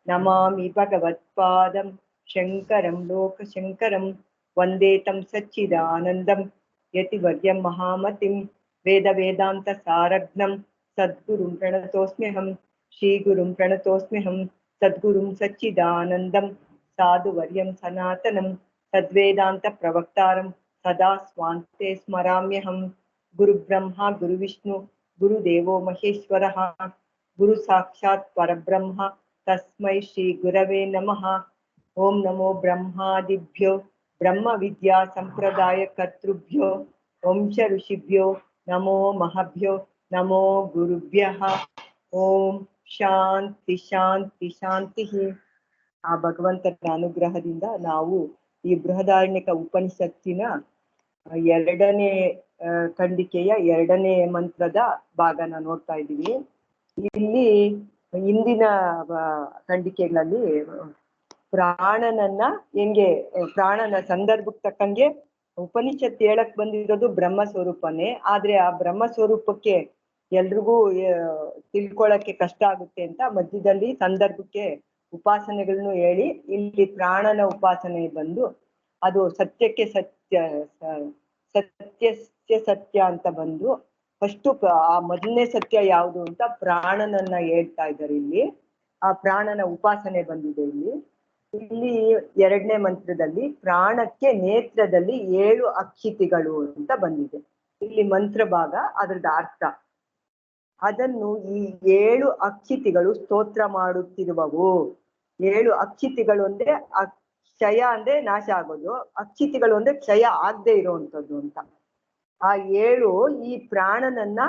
ನಮಾಮಿ ಭಗವತ್ಪಾದಂ ಶಂಕರಂ ಲೋಕಶಂಕರಂ ವಂದೇ ತಂ ಸಚ್ಚಿದಾನಂದಂ ಯತಿವರ್ಯಂ ಮಹಾಮತಿಂ ವೇದ ವೇದಾಂತ ಸಾರಗ್ನಂ ಸದ್ಗುರುಂ ಪ್ರಣತೋಸ್ಮ್ಯಹಂ ಶ್ರೀಗುರುಂ ಪ್ರಣತೋಸ್ಮ್ಯಹಂ ಸದ್ಗುರುಂ ಸಚ್ಚಿದಾನಂದಂ ಸಾಧುವರ್ಯಂ ಸನಾತನಂ ಸದ್ವೇದಾಂತ ಪ್ರವಕ್ತಾರಂ ಸದಾ ಸ್ವಾಂತೆ ಸ್ಮರಾಮ್ಯಹಂ ಗುರು ಬ್ರಹ್ಮ ಗುರು ವಿಷ್ಣು ಗುರುದೇವೋ ಮಹೇಶ್ವರಃ ಗುರು ಸಾಕ್ಷಾತ್ ಪರಬ್ರಹ್ಮ ತಸ್ಮೈ ಶ್ರೀ ಗುರವೇ ನಮಃ. ಓಂ ನಮೋ ಬ್ರಹ್ಮಾದಿಭ್ಯೋ ಬ್ರಹ್ಮ ವಿದ್ಯಾ ಸಂಪ್ರದಾಯ ಕರ್ತೃಭ್ಯೋ ವಂಶ ಋಷಿಭ್ಯೋ ನಮೋ ಮಹಾಭ್ಯೋ ನಮೋ ಗುರುಭ್ಯಃ. ಓಂ ಶಾಂತಿ ಶಾಂತಿ ಶಾಂತಿ. ಆ ಭಗವಂತನ ಅನುಗ್ರಹದಿಂದ ನಾವು ಈ ಬೃಹದಾರಣ್ಯಕ ಉಪನಿಷತ್ತಿನ ಎರಡನೇ ಖಂಡಿಕೆಯ ಎರಡನೇ ಮಂತ್ರದ ಭಾಗನ ನೋಡ್ತಾ ಇದ್ದೀವಿ. ಇಲ್ಲಿ ಹಿಂದಿನ ಖಂಡಿಕೆಗಳಲ್ಲಿ ಪ್ರಾಣನನ್ನ ಹೆಂಗೆ ಪ್ರಾಣನ ಸಂದರ್ಭಕ್ಕೆ ತಕ್ಕಂಗೆ ಉಪನಿಷತ್ ಹೇಳಕ್ ಬಂದಿರೋದು ಬ್ರಹ್ಮ ಸ್ವರೂಪನೇ. ಆದ್ರೆ ಆ ಬ್ರಹ್ಮ ಸ್ವರೂಪಕ್ಕೆ ಎಲ್ರಿಗೂ ತಿಳ್ಕೊಳಕ್ಕೆ ಕಷ್ಟ ಆಗುತ್ತೆ ಅಂತ ಮಧ್ಯದಲ್ಲಿ ಸಂದರ್ಭಕ್ಕೆ ಉಪಾಸನೆಗಳನ್ನು ಹೇಳಿ ಇಲ್ಲಿ ಪ್ರಾಣನ ಉಪಾಸನೆ ಬಂದು ಅದು ಸತ್ಯಕ್ಕೆ ಸತ್ಯ ಸತ್ಯಕ್ಕೆ ಸತ್ಯ ಅಂತ ಬಂದು ಫಸ್ಟು ಆ ಮೊದಲನೇ ಸತ್ಯ ಯಾವುದು ಅಂತ ಪ್ರಾಣನನ್ನ ಹೇಳ್ತಾ ಇದ್ದಾರೆ. ಇಲ್ಲಿ ಆ ಪ್ರಾಣನ ಉಪಾಸನೆ ಬಂದಿದೆ. ಇಲ್ಲಿ ಎರಡನೇ ಮಂತ್ರದಲ್ಲಿ ಪ್ರಾಣಕ್ಕೆ ನೇತ್ರದಲ್ಲಿ 7 ಅಕ್ಷಿತಿಗಳು ಅಂತ ಬಂದಿದೆ. ಇಲ್ಲಿ ಮಂತ್ರ ಭಾಗ ಅದ್ರದ್ದು ಅರ್ಥ. ಅದನ್ನು ಈ 7 ಅಕ್ಷಿತಿಗಳು ಸ್ತೋತ್ರ ಮಾಡುತ್ತಿರುವವು. 7 ಅಕ್ಷಿತಿಗಳು ಅಂದ್ರೆ ಕ್ಷಯ ಅಂದ್ರೆ ನಾಶ ಆಗೋದು, ಅಕ್ಷಿತಿಗಳು ಅಂದ್ರೆ ಕ್ಷಯ ಆಗದೆ ಇರುವಂತದ್ದು ಅಂತ. ಆ 7 ಈ ಪ್ರಾಣನನ್ನ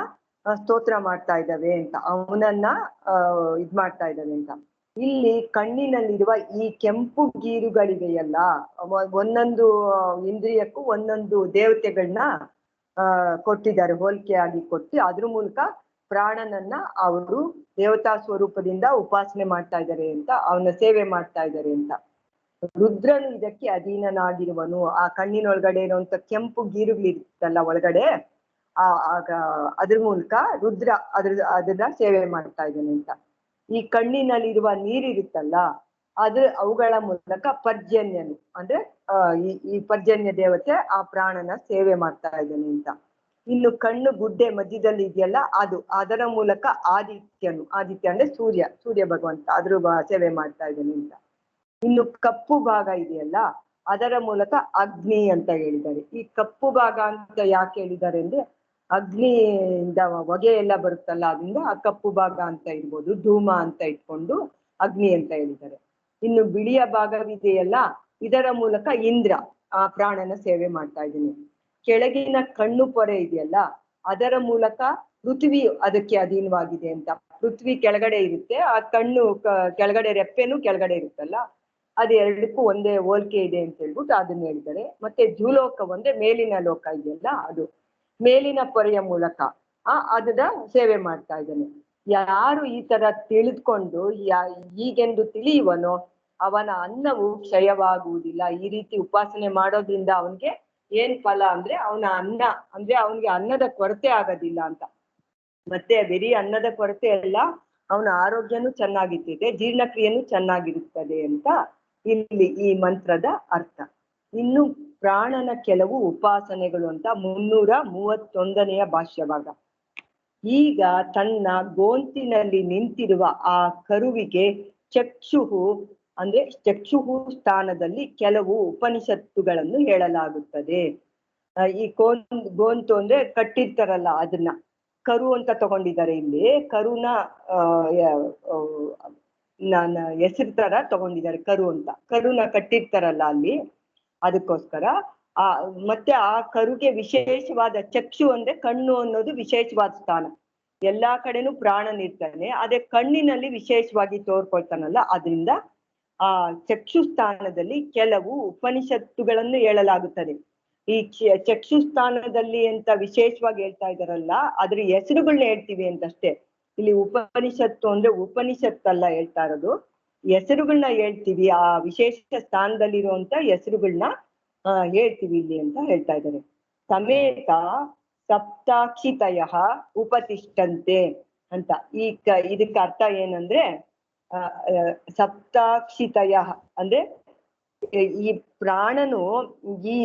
ಸ್ತೋತ್ರ ಮಾಡ್ತಾ ಇದ್ದಾವೆ ಅಂತ, ಅವನನ್ನ ಇದ್ ಮಾಡ್ತಾ ಇದ್ದಾವೆ ಅಂತ. ಇಲ್ಲಿ ಕಣ್ಣಿನಲ್ಲಿರುವ ಈ ಕೆಂಪು ಗೀರುಗಳಿವೆಯಲ್ಲ, ಒಂದೊಂದು ಇಂದ್ರಿಯಕ್ಕೂ ಒಂದೊಂದು ದೇವತೆಗಳನ್ನ ಕೊಟ್ಟಿದ್ದಾರೆ, ಹೋಲಿಕೆ ಆಗಿ ಕೊಟ್ಟು ಅದ್ರ ಮೂಲಕ ಪ್ರಾಣನನ್ನ ಅವರು ದೇವತಾ ಸ್ವರೂಪದಿಂದ ಉಪಾಸನೆ ಮಾಡ್ತಾ ಇದ್ದಾರೆ ಅಂತ, ಅವನ ಸೇವೆ ಮಾಡ್ತಾ ಇದ್ದಾರೆ ಅಂತ. ರುದ್ರನು ಇದಕ್ಕೆ ಅಧೀನನಾಗಿರುವನು. ಆ ಕಣ್ಣಿನೊಳಗಡೆ ಇರುವಂತ ಕೆಂಪು ಗೀರುಗಳಿರುತ್ತಲ್ಲ ಒಳಗಡೆ, ಅದ್ರ ಮೂಲಕ ರುದ್ರ ಅದನ್ನ ಸೇವೆ ಮಾಡ್ತಾ ಇದ್ದಾನೆ ಅಂತ. ಈ ಕಣ್ಣಿನಲ್ಲಿರುವ ನೀರಿರುತ್ತಲ್ಲ ಅವುಗಳ ಮೂಲಕ ಪರ್ಜನ್ಯನು ಅಂದ್ರೆ ಈ ಪರ್ಜನ್ಯ ದೇವತೆ ಆ ಪ್ರಾಣನ ಸೇವೆ ಮಾಡ್ತಾ ಇದ್ದಾನೆ ಅಂತ. ಇನ್ನು ಕಣ್ಣು ಗುಡ್ಡೆ ಮಧ್ಯದಲ್ಲಿ ಇದೆಯಲ್ಲ ಅದರ ಮೂಲಕ ಆದಿತ್ಯ ಅಂದ್ರೆ ಸೂರ್ಯ ಭಗವಂತ ಅದ್ರ ಸೇವೆ ಮಾಡ್ತಾ ಇದ್ದಾನೆ ಅಂತ. ಇನ್ನು ಕಪ್ಪು ಭಾಗ ಇದೆಯಲ್ಲ ಅದರ ಮೂಲಕ ಅಗ್ನಿ ಅಂತ ಹೇಳಿದ್ದಾರೆ. ಈ ಕಪ್ಪು ಭಾಗ ಅಂತ ಯಾಕೆ ಹೇಳಿದ್ದಾರೆ ಅಂದ್ರೆ ಅಗ್ನಿಯಿಂದ ಹೊಗೆ ಎಲ್ಲ ಬರುತ್ತಲ್ಲ, ಅದರಿಂದ ಆ ಕಪ್ಪು ಭಾಗ ಅಂತ ಇರ್ಬೋದು, ಧೂಮ ಅಂತ ಇಟ್ಕೊಂಡು ಅಗ್ನಿ ಅಂತ ಹೇಳಿದ್ದಾರೆ. ಇನ್ನು ಬಿಳಿಯ ಭಾಗವಿದೆಯಲ್ಲ ಇದರ ಮೂಲಕ ಇಂದ್ರ ಆ ಪ್ರಾಣನ ಸೇವೆ ಮಾಡ್ತಾ ಇದ್ದೀನಿ. ಕೆಳಗಿನ ಕಣ್ಣು ಪೊರೆ ಇದೆಯಲ್ಲ ಅದರ ಮೂಲಕ ಪೃಥ್ವಿ ಅದಕ್ಕೆ ಅಧೀನವಾಗಿದೆ ಅಂತ. ಪೃಥ್ವಿ ಕೆಳಗಡೆ ಇರುತ್ತೆ, ಆ ಕಣ್ಣು ಕೆಳಗಡೆ ರೆಪ್ಪೆನೂ ಕೆಳಗಡೆ ಇರುತ್ತಲ್ಲ, ಅದು ಎರಡಕ್ಕೂ ಒಂದೇ ಹೋಲಿಕೆ ಇದೆ ಅಂತ ಹೇಳ್ಬಿಟ್ಟು ಅದನ್ನ ಹೇಳಿದ್ದಾರೆ. ಮತ್ತೆ ಜೂಲೋಕ ಒಂದೇ ಮೇಲಿನ ಲೋಕ ಇದೆಯಲ್ಲ, ಅದು ಮೇಲಿನ ಪೊರೆಯ ಮೂಲಕ ಅದನ್ನ ಸೇವೆ ಮಾಡ್ತಾ ಇದ್ದಾನೆ. ಯಾರು ಈ ತರ ತಿಳಿದುಕೊಂಡು ಹೀಗೆಂದು ತಿಳಿಯುವನೋ ಅವನ ಅನ್ನವು ಕ್ಷಯವಾಗುವುದಿಲ್ಲ. ಈ ರೀತಿ ಉಪಾಸನೆ ಮಾಡೋದ್ರಿಂದ ಅವನ್ಗೆ ಏನ್ ಫಲ ಅಂದ್ರೆ ಅವನ ಅನ್ನ ಅಂದ್ರೆ ಅವನ್ಗೆ ಅನ್ನದ ಕೊರತೆ ಆಗೋದಿಲ್ಲ ಅಂತ. ಮತ್ತೆ ಬರೀ ಅನ್ನದ ಕೊರತೆ ಅಲ್ಲ, ಅವನ ಆರೋಗ್ಯನೂ ಚೆನ್ನಾಗಿರ್ತದೆ, ಜೀರ್ಣಕ್ರಿಯೆನೂ ಚೆನ್ನಾಗಿರುತ್ತದೆ ಅಂತ ಇಲ್ಲಿ ಈ ಮಂತ್ರದ ಅರ್ಥ. ಇನ್ನು ಪ್ರಾಣನ ಕೆಲವು ಉಪಾಸನೆಗಳು ಅಂತ 331ನೇ ಭಾಷ್ಯಭಾಗ. ಈಗ ತನ್ನ ಗೋಂತಿನಲ್ಲಿ ನಿಂತಿರುವ ಆ ಕರುವಿಗೆ ಚಕ್ಷುಹು ಅಂದ್ರೆ ಚಕ್ಷುಹು ಸ್ಥಾನದಲ್ಲಿ ಕೆಲವು ಉಪನಿಷತ್ತುಗಳನ್ನು ಹೇಳಲಾಗುತ್ತದೆ. ಈ ಗೋಂತು ಅಂದ್ರೆ ಕಟ್ಟಿರ್ತಾರಲ್ಲ ಅದನ್ನ ಕರು ಅಂತ ತಗೊಂಡಿದ್ದಾರೆ. ಇಲ್ಲಿ ಕರುನ ಹೆಸರು ತರ ತಗೊಂಡಿದ್ದಾರೆ ಕರು ಅಂತ. ಕರುನ ಕಟ್ಟಿರ್ತಾರಲ್ಲ ಅಲ್ಲಿ, ಅದಕ್ಕೋಸ್ಕರ ಮತ್ತೆ ಆ ಕರುಗೆ ವಿಶೇಷವಾದ ಚಕ್ಷು ಅಂದ್ರೆ ಕಣ್ಣು ಅನ್ನೋದು ವಿಶೇಷವಾದ ಸ್ಥಾನ. ಎಲ್ಲಾ ಕಡೆನೂ ಪ್ರಾಣನಿರ್ತಾನೆ, ಅದೇ ಕಣ್ಣಿನಲ್ಲಿ ವಿಶೇಷವಾಗಿ ತೋರ್ಕೊಳ್ತಾನಲ್ಲ, ಅದರಿಂದ ಆ ಚಕ್ಷು ಸ್ಥಾನದಲ್ಲಿ ಕೆಲವು ಉಪನಿಷತ್ತುಗಳನ್ನು ಹೇಳಲಾಗುತ್ತದೆ. ಈ ಚಕ್ಷು ಸ್ಥಾನದಲ್ಲಿ ಅಂತ ವಿಶೇಷವಾಗಿ ಹೇಳ್ತಾ ಇದಾರಲ್ಲ, ಅದ್ರ ಹೆಸರುಗಳನ್ನ ಹೇಳ್ತೀವಿ ಅಂತಷ್ಟೇ. ಇಲ್ಲಿ ಉಪನಿಷತ್ತು ಅಂದ್ರೆ ಉಪನಿಷತ್ತಲ್ಲ ಹೇಳ್ತಾ ಇರೋದು, ಹೆಸರುಗಳನ್ನ ಹೇಳ್ತೀವಿ, ಆ ವಿಶೇಷ ಸ್ಥಾನದಲ್ಲಿರುವಂತ ಹೆಸರುಗಳನ್ನ ಹೇಳ್ತೀವಿ ಇಲ್ಲಿ ಅಂತ ಹೇಳ್ತಾ ಇದ್ದಾರೆ. ಸಮೇತ ಸಪ್ತಾಕ್ಷಿತಯ ಉಪತಿಷ್ಠಂತೆ ಅಂತ. ಇದಕ್ಕೆ ಅರ್ಥ ಏನಂದ್ರೆ ಸಪ್ತಾಕ್ಷಿತಯ ಅಂದ್ರೆ ಈ ಪ್ರಾಣನು ಈ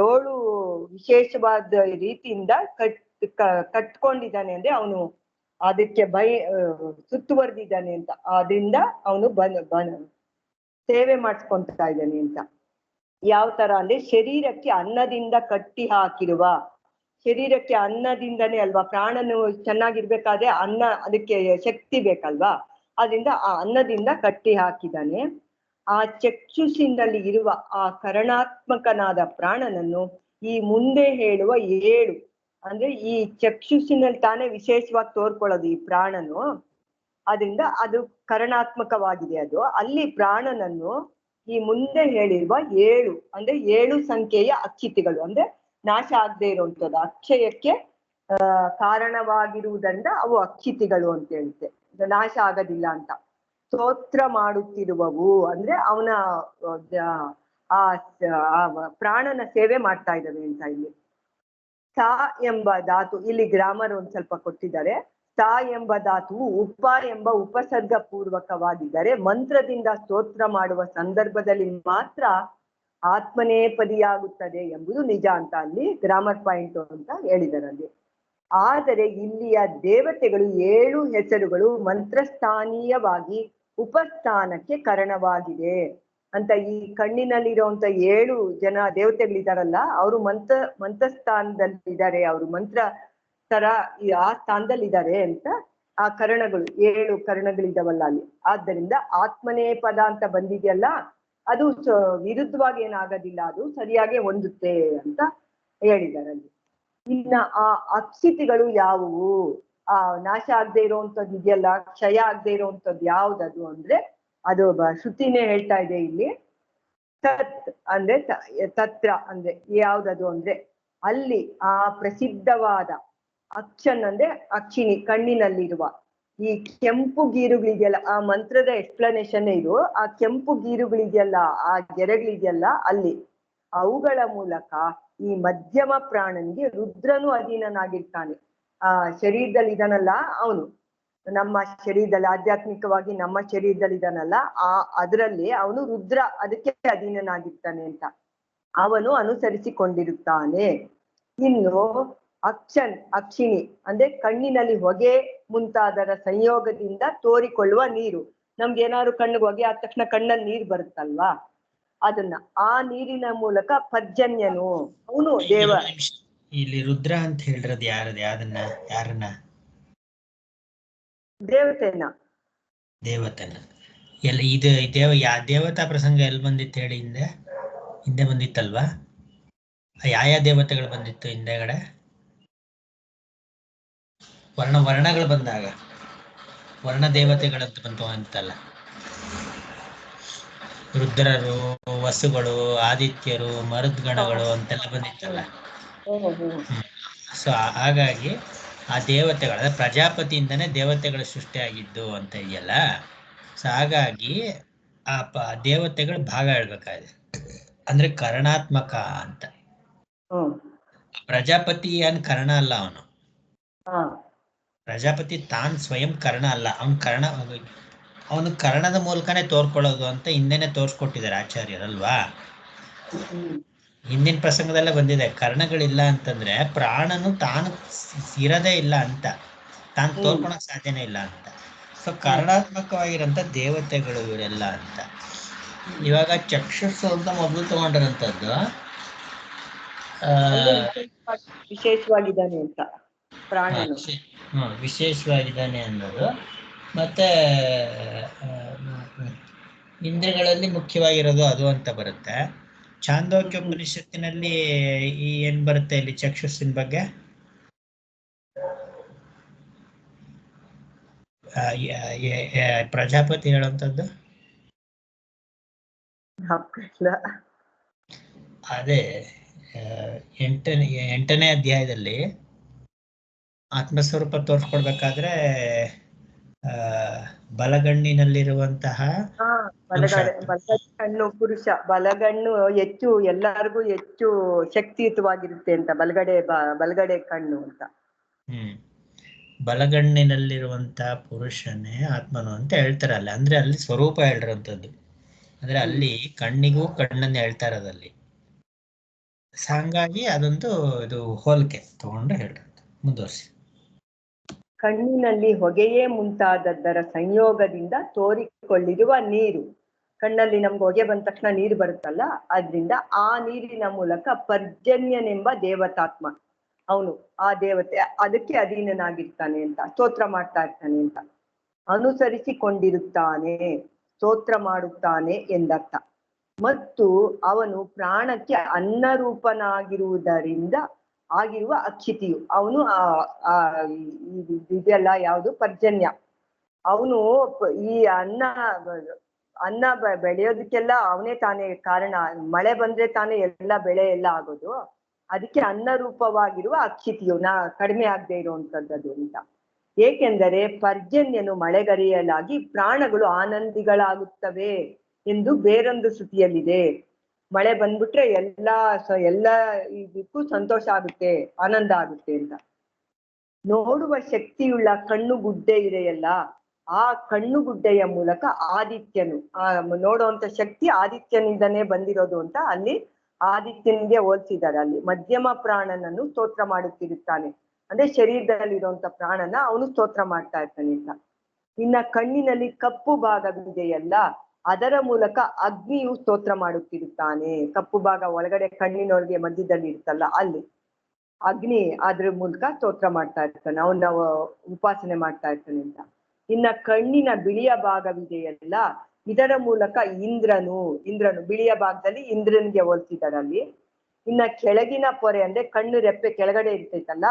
7 ವಿಶೇಷವಾದ ರೀತಿಯಿಂದ ಕಟ್ಕೊಂಡಿದ್ದಾನೆ ಅಂದ್ರೆ ಅವನು ಅದಕ್ಕೆ ಸುತ್ತುವರೆದಿದ್ದಾನೆ ಅಂತ. ಅದರಿಂದ ಅವನು ಸೇವೆ ಮಾಡಿಸ್ಕೊಂತಾ ಇದ್ದಾನೆ ಅಂತ. ಯಾವ ತರ ಅಂದ್ರೆ ಶರೀರಕ್ಕೆ ಅನ್ನದಿಂದ ಕಟ್ಟಿ ಹಾಕಿರುವ, ಶರೀರಕ್ಕೆ ಅನ್ನದಿಂದನೇ ಅಲ್ವಾ ಪ್ರಾಣನು ಚೆನ್ನಾಗಿರ್ಬೇಕಾದ್ರೆ ಅನ್ನ, ಅದಕ್ಕೆ ಶಕ್ತಿ ಬೇಕಲ್ವಾ, ಅದರಿಂದ ಆ ಅನ್ನದಿಂದ ಕಟ್ಟಿ ಹಾಕಿದ್ದಾನೆ. ಆ ಚಕ್ಷುಷಿನಲ್ಲಿ ಇರುವ ಆ ಕರಣಾತ್ಮಕನಾದ ಪ್ರಾಣನನ್ನು ಈ ಮುಂದೆ ಹೇಳುವ 7 ಅಂದ್ರೆ ಈ ಚಕ್ಷುಷಿನಲ್ಲಿ ತಾನೇ ವಿಶೇಷವಾಗಿ ತೋರ್ಕೊಳ್ಳೋದು ಈ ಪ್ರಾಣನು. ಅದರಿಂದ ಅದು ಕರಣಾತ್ಮಕವಾಗಿದೆ. ಅದು ಅಲ್ಲಿ ಪ್ರಾಣನನ್ನು ಈ ಮುಂದೆ ಹೇಳಿರುವ 7 ಅಂದ್ರೆ 7 ಸಂಖ್ಯೆಯ ಅಕ್ಷಿತಿಗಳು ಅಂದ್ರೆ ನಾಶ ಆಗದೆ ಇರುವಂಥದ್ದು, ಅಕ್ಷಯಕ್ಕೆ ಕಾರಣವಾಗಿರುವುದರಿಂದ ಅವು ಅಕ್ಷಿತಿಗಳು ಅಂತ ಹೇಳುತ್ತೆ, ನಾಶ ಆಗೋದಿಲ್ಲ ಅಂತ. ಸ್ತೋತ್ರ ಮಾಡುತ್ತಿರುವವು ಅಂದ್ರೆ ಅವನ ಆ ಪ್ರಾಣನ ಸೇವೆ ಮಾಡ್ತಾ ಇದ್ದಾವೆ ಅಂತ. ಇಲ್ಲಿ ಸ ಎಂಬ ಧಾತು, ಇಲ್ಲಿ ಗ್ರಾಮರ್ ಒಂದ್ ಸ್ವಲ್ಪ ಕೊಟ್ಟಿದ್ದಾರೆ. ಸ ಎಂಬ ಧಾತುವು ಉಪ ಎಂಬ ಉಪಸರ್ಗ ಪೂರ್ವಕವಾಗಿದ್ದರೆ ಮಂತ್ರದಿಂದ ಸ್ತೋತ್ರ ಮಾಡುವ ಸಂದರ್ಭದಲ್ಲಿ ಮಾತ್ರ ಆತ್ಮನೇಪದಿಯಾಗುತ್ತದೆ ಎಂಬುದು ನಿಜ ಅಂತ ಅಲ್ಲಿ ಗ್ರಾಮರ್ ಪಾಯಿಂಟ್ ಅಂತ ಹೇಳಿದ್ದಾರೆ ಅಲ್ಲಿ. ಆದರೆ ಇಲ್ಲಿಯ ದೇವತೆಗಳು 7 ಹೆಸರುಗಳು ಮಂತ್ರಸ್ಥಾನೀಯವಾಗಿ ಉಪಸ್ಥಾನಕ್ಕೆ ಕಾರಣವಾಗಿದೆ ಅಂತ. ಈ ಕಣ್ಣಿನಲ್ಲಿರುವಂತ 7 ಜನ ದೇವತೆಗಳಿದಾರಲ್ಲ, ಅವರು ಮಂತ್ರಸ್ಥಾನದಲ್ಲಿದ್ದಾರೆ, ಅವರು ಮಂತ್ರ ತರ ಆ ಸ್ಥಾನದಲ್ಲಿದ್ದಾರೆ ಅಂತ. ಆ ಕರಣಗಳು 7 ಕರಣಗಳಿದಾವಲ್ಲ ಅಲ್ಲಿ, ಆದ್ದರಿಂದ ಆತ್ಮನೇ ಪದ ಅಂತ ಬಂದಿದೆಯಲ್ಲ, ಅದು ವಿರುದ್ಧವಾಗಿ ಏನಾಗೋದಿಲ್ಲ, ಅದು ಸರಿಯಾಗಿ ಹೊಂದುತ್ತೆ ಅಂತ ಹೇಳಿದ್ದಾರೆ ಅಲ್ಲಿ. ಇನ್ನ ಆ ಅಕ್ಷಿತಿಗಳು ಯಾವುವು, ಆ ನಾಶ ಆಗದೆ ಇರುವಂತದ್ದು ಇದೆಯಲ್ಲ, ಕ್ಷಯ ಆಗದೆ ಇರುವಂತದ್ದು ಯಾವ್ದದು ಅಂದ್ರೆ ಅದು ಶ್ರುತಿನೇ ಹೇಳ್ತಾ ಇದೆ ಇಲ್ಲಿ. ತತ್ ಅಂದ್ರೆ ತತ್ರ ಅಂದ್ರೆ ಯಾವ್ದದು ಅಂದ್ರೆ ಅಲ್ಲಿ ಆ ಪ್ರಸಿದ್ಧವಾದ ಅಕ್ಷನ್ ಅಂದ್ರೆ ಅಕ್ಷಿಣಿ, ಕಣ್ಣಿನಲ್ಲಿರುವ ಈ ಕೆಂಪು ಗೀರುಗಳಿದೆಯಲ್ಲ, ಆ ಮಂತ್ರದ ಎಕ್ಸ್ಪ್ಲನೇಷನ್ ಇದು. ಆ ಕೆಂಪು ಗೀರುಗಳಿದೆಯಲ್ಲ, ಆ ಗೆರೆಗಳಿದೆಯಲ್ಲ ಅಲ್ಲಿ, ಅವುಗಳ ಮೂಲಕ ಈ ಮಧ್ಯಮ ಪ್ರಾಣನಿಗೆ ರುದ್ರನು ಅಧೀನನಾಗಿರ್ತಾನೆ. ಆ ಶರೀರದಲ್ಲಿ ಇದಾನಲ್ಲ ಅವನು, ನಮ್ಮ ಶರೀರದಲ್ಲಿ ಆಧ್ಯಾತ್ಮಿಕವಾಗಿ ನಮ್ಮ ಶರೀರದಲ್ಲಿ ಇದಾನಲ್ಲ, ಅದರಲ್ಲಿ ಅವನು ರುದ್ರ ಅದಕ್ಕೆ ಅಧೀನನಾಗಿರ್ತಾನೆ ಅಂತ ಅವನು ಅನುಸರಿಸಿಕೊಂಡಿರುತ್ತಾನೆ. ಇನ್ನು ಅಕ್ಷಿಣಿ ಅಂದ್ರೆ ಕಣ್ಣಿನಲ್ಲಿ ಹೊಗೆ ಮುಂತಾದರ ಸಂಯೋಗದಿಂದ ತೋರಿಕೊಳ್ಳುವ ನೀರು. ನಮ್ಗೆ ಏನಾದ್ರು ಕಣ್ಣಿಗೆ ಹೊಗೆ ಆದ ತಕ್ಷಣ ಕಣ್ಣಲ್ಲಿ ನೀರು ಬರುತ್ತಲ್ವಾ, ಅದನ್ನ ಆ ನೀರಿನ ಮೂಲಕ ಪರ್ಜನ್ಯನು ಅವನು ದೇವ. ಇಲ್ಲಿ ರುದ್ರ ಅಂತ ಹೇಳಿರೋದು ಯಾರನ್ನ ದೇವತೆನ ಎಲ್ಲ ಇದು ದೇವತಾ ಪ್ರಸಂಗ ಎಲ್ಲಿ ಬಂದಿತ್ತು ಹೇಳಿ? ಹಿಂದೆ ಬಂದಿತ್ತಲ್ವಾ? ಯಾವ ದೇವತೆಗಳು ಬಂದಿತ್ತು ಹಿಂದೆಗಡೆ? ವರ್ಣಗಳು ಬಂದಾಗ ವರ್ಣ ದೇವತೆಗಳಂತ ಬಂತು ಅಂತಲ್ಲ, ರುದ್ರರು, ವಸುಗಳು, ಆದಿತ್ಯರು, ಮರುದ್ಗಣಗಳು ಅಂತೆಲ್ಲ ಬಂದಿತ್ತಲ್ಲ. ಸೊ ಹಾಗಾಗಿ ಆ ದೇವತೆಗಳ ಪ್ರಜಾಪತಿಯಿಂದನೇ ದೇವತೆಗಳು ಸೃಷ್ಟಿಯಾಗಿದ್ದು ಅಂತ ಇದೆಯಲ್ಲ. ಸೊ ಹಾಗಾಗಿ ಆ ದೇವತೆಗಳು ಭಾಗ ಹೇಳ್ಬೇಕಾಗಿದೆ ಅಂದ್ರೆ ಕರ್ಣಾತ್ಮಕ ಅಂತ. ಪ್ರಜಾಪತಿ ಏನ್ ಕರ್ಣ ಅಲ್ಲ, ಪ್ರಜಾಪತಿ ತಾನ್ ಸ್ವಯಂ ಕರ್ಣ ಅಲ್ಲ, ಅವನು ಕರ್ಣದ ಮೂಲಕನೇ ತೋರ್ಕೊಳ್ಳೋದು ಅಂತ ಹಿಂದೆನೆ ತೋರ್ಸ್ಕೊಟ್ಟಿದ್ದಾರೆ ಆಚಾರ್ಯರಲ್ವಾ. ಹಿಂದಿನ ಪ್ರಸಂಗದಲ್ಲೇ ಬಂದಿದೆ, ಕರ್ಣಗಳಿಲ್ಲ ಅಂತಂದ್ರೆ ಪ್ರಾಣನು ತಾನು ಇರದೇ ಇಲ್ಲ ಅಂತ, ತಾನು ತೋರ್ಕೊಳಕ್ ಸಾಧ್ಯನೇ ಇಲ್ಲ ಅಂತ. ಸೊ ಕರ್ಣಾತ್ಮಕವಾಗಿರಂತ ದೇವತೆಗಳು ಇವರೆಲ್ಲ ಅಂತ. ಇವಾಗ ಚಕ್ಷುಸ್ಸು ಅಂತ ಮೊದಲು ತಗೊಂಡಿರೋಂಥದ್ದು ವಿಶೇಷವಾಗಿದ್ದಾನೆ ಅಂತ, ಪ್ರಾಣನು ವಿಶೇಷವಾಗಿದ್ದಾನೆ ಅನ್ನೋದು. ಮತ್ತೆ ಇಂದ್ರಿಯಗಳಲ್ಲಿ ಮುಖ್ಯವಾಗಿರೋದು ಅದು ಅಂತ ಬರುತ್ತೆ. ಛಾಂದೋಗ್ಯ ಉಪನಿಷತ್ತಿನಲ್ಲಿ ಏನ್ ಬರುತ್ತೆ ಇಲ್ಲಿ ಚಕ್ಷುಸ್ಸಿನ ಬಗ್ಗೆ? ಪ್ರಜಾಪತಿ ಹೇಳುವಂಥದ್ದು ಅದೇ 8ನೇ ಅಧ್ಯಾಯದಲ್ಲಿ ಆತ್ಮಸ್ವರೂಪ ತೋರ್ಸ್ಕೊಡ್ಬೇಕಾದ್ರೆ ಬಲಗಣ್ಣಿನಲ್ಲಿರುವಂತಹ ಕಣ್ಣು ಪುರುಷ, ಬಲಗಣ್ಣು ಹೆಚ್ಚು ಎಲ್ಲರಿಗೂ ಹೆಚ್ಚು ಶಕ್ತಿಯುತವಾಗಿರುತ್ತೆ ಅಂತ, ಬಲಗಡೆ ಕಣ್ಣು ಅಂತ. ಬಲಗಣ್ಣಿನಲ್ಲಿರುವಂತ ಪುರುಷನೇ ಆತ್ಮನು ಅಂತ ಹೇಳ್ತಾರೆ ಅಲ್ಲಿ. ಅಂದ್ರೆ ಅಲ್ಲಿ ಸ್ವರೂಪ ಹೇಳಿರೋಂಥದ್ದು. ಅಂದ್ರೆ ಅಲ್ಲಿ ಕಣ್ಣಿಗೂ ಕಣ್ಣನ್ನು ಹೇಳ್ತಾ ಇರೋದಲ್ಲಿ. ಹಂಗಾಗಿ ಅದೊಂದು ಇದು ಹೋಲಿಕೆ ತಗೊಂಡು ಹೇಳಿರೋದು. ಮುಂದುವರಿಸಿ. ಕಣ್ಣಿನಲ್ಲಿ ಹೊಗೆಯೇ ಮುಂತಾದದ್ದರ ಸಂಯೋಗದಿಂದ ತೋರಿಕೊಳ್ಳಿರುವ ನೀರು. ಕಣ್ಣಲ್ಲಿ ನಮ್ಗೆ ಹೊಗೆ ಬಂದ ತಕ್ಷಣ ನೀರು ಬರುತ್ತಲ್ಲ, ಆದ್ರಿಂದ ಆ ನೀರಿನ ಮೂಲಕ ಪರ್ಜನ್ಯನೆಂಬ ದೇವತಾತ್ಮ, ಅವನು ಆ ದೇವತೆ ಅದಕ್ಕೆ ಅಧೀನನಾಗಿರ್ತಾನೆ ಅಂತ, ಸ್ತೋತ್ರ ಮಾಡ್ತಾ ಇರ್ತಾನೆ ಅಂತ, ಅನುಸರಿಸಿಕೊಂಡಿರುತ್ತಾನೆ, ಸ್ತೋತ್ರ ಮಾಡುತ್ತಾನೆ ಎಂದರ್ಥ. ಮತ್ತು ಅವನು ಪ್ರಾಣಕ್ಕೆ ಅನ್ನರೂಪನಾಗಿರುವುದರಿಂದ ಆಗಿರುವ ಅಕ್ಷಿತಿಯು, ಅವನು ಇದೆಲ್ಲ ಯಾವುದು ಪರ್ಜನ್ಯ, ಅವನು ಈ ಅನ್ನ ಬೆಳೆಯೋದಕ್ಕೆಲ್ಲ ಅವನೇ ತಾನೇ ಕಾರಣ. ಮಳೆ ಬಂದ್ರೆ ತಾನೇ ಎಲ್ಲ ಬೆಳೆ ಎಲ್ಲ ಆಗೋದು. ಅದಕ್ಕೆ ಅನ್ನ ರೂಪವಾಗಿರುವ ಅಕ್ಷಿತಿಯು ಕಡಿಮೆ ಆಗದೆ ಇರುವಂತದ್ದು ಅಂತ. ಏಕೆಂದರೆ ಪರ್ಜನ್ಯನು ಮಳೆಗರೆಯಲಾಗಿ ಪ್ರಾಣಗಳು ಆನಂದಿಗಳಾಗುತ್ತವೆ ಎಂದು ಬೇರೊಂದು ಶ್ರುತಿಯಲ್ಲಿದೆ. ಮಳೆ ಬಂದ್ಬಿಟ್ರೆ ಎಲ್ಲ ಇದಕ್ಕೂ ಸಂತೋಷ ಆಗುತ್ತೆ, ಆನಂದ ಆಗುತ್ತೆ ಅಂತ. ನೋಡುವ ಶಕ್ತಿಯುಳ್ಳ ಕಣ್ಣು ಗುಡ್ಡೆ ಇದೆಯಲ್ಲ, ಆ ಕಣ್ಣು ಗುಡ್ಡೆಯ ಮೂಲಕ ಆದಿತ್ಯನು, ನೋಡುವಂತ ಶಕ್ತಿ ಆದಿತ್ಯನಿಂದನೇ ಬಂದಿರೋದು ಅಂತ ಅಲ್ಲಿ ಆದಿತ್ಯನಿಗೆ ಹೋಲಿಸಿದ್ದಾರೆ. ಅಲ್ಲಿ ಮಧ್ಯಮ ಪ್ರಾಣನನ್ನು ಸ್ತೋತ್ರ ಮಾಡುತ್ತಿರುತ್ತಾನೆ, ಅಂದ್ರೆ ಶರೀರದಲ್ಲಿರುವಂತ ಪ್ರಾಣನ ಅವನು ಸ್ತೋತ್ರ ಮಾಡ್ತಾ ಇರ್ತಾನೆ ಅಂತ. ಇನ್ನ ಕಣ್ಣಿನಲ್ಲಿ ಕಪ್ಪು ಭಾಗವಿದೆಯಲ್ಲ, ಅದರ ಮೂಲಕ ಅಗ್ನಿಯು ಸ್ತೋತ್ರ ಮಾಡುತ್ತಿರುತ್ತಾನೆ. ಕಪ್ಪು ಭಾಗ ಒಳಗಡೆ ಕಣ್ಣಿನೊಳಗೆ ಮಧ್ಯದಲ್ಲಿ ಇರುತ್ತಲ್ಲ, ಅಲ್ಲಿ ಅಗ್ನಿ ಅದ್ರ ಮೂಲಕ ಸ್ತೋತ್ರ ಮಾಡ್ತಾ ಇರ್ತಾನೆ, ಅವನ್ನ ಉಪಾಸನೆ ಮಾಡ್ತಾ ಇರ್ತಾನೆ ಅಂತ. ಇನ್ನ ಕಣ್ಣಿನ ಬಿಳಿಯ ಭಾಗವಿದೆಯಲ್ಲ, ಇದರ ಮೂಲಕ ಇಂದ್ರನು ಬಿಳಿಯ ಭಾಗದಲ್ಲಿ ಇಂದ್ರನಿಗೆ ಹೋಲಿಸಿದ್ದಾರೆ ಅಲ್ಲಿ. ಇನ್ನ ಕೆಳಗಿನ ಪೊರೆ ಅಂದ್ರೆ ಕಣ್ಣು ರೆಪ್ಪೆ ಕೆಳಗಡೆ ಇರ್ತೈತಲ್ಲ,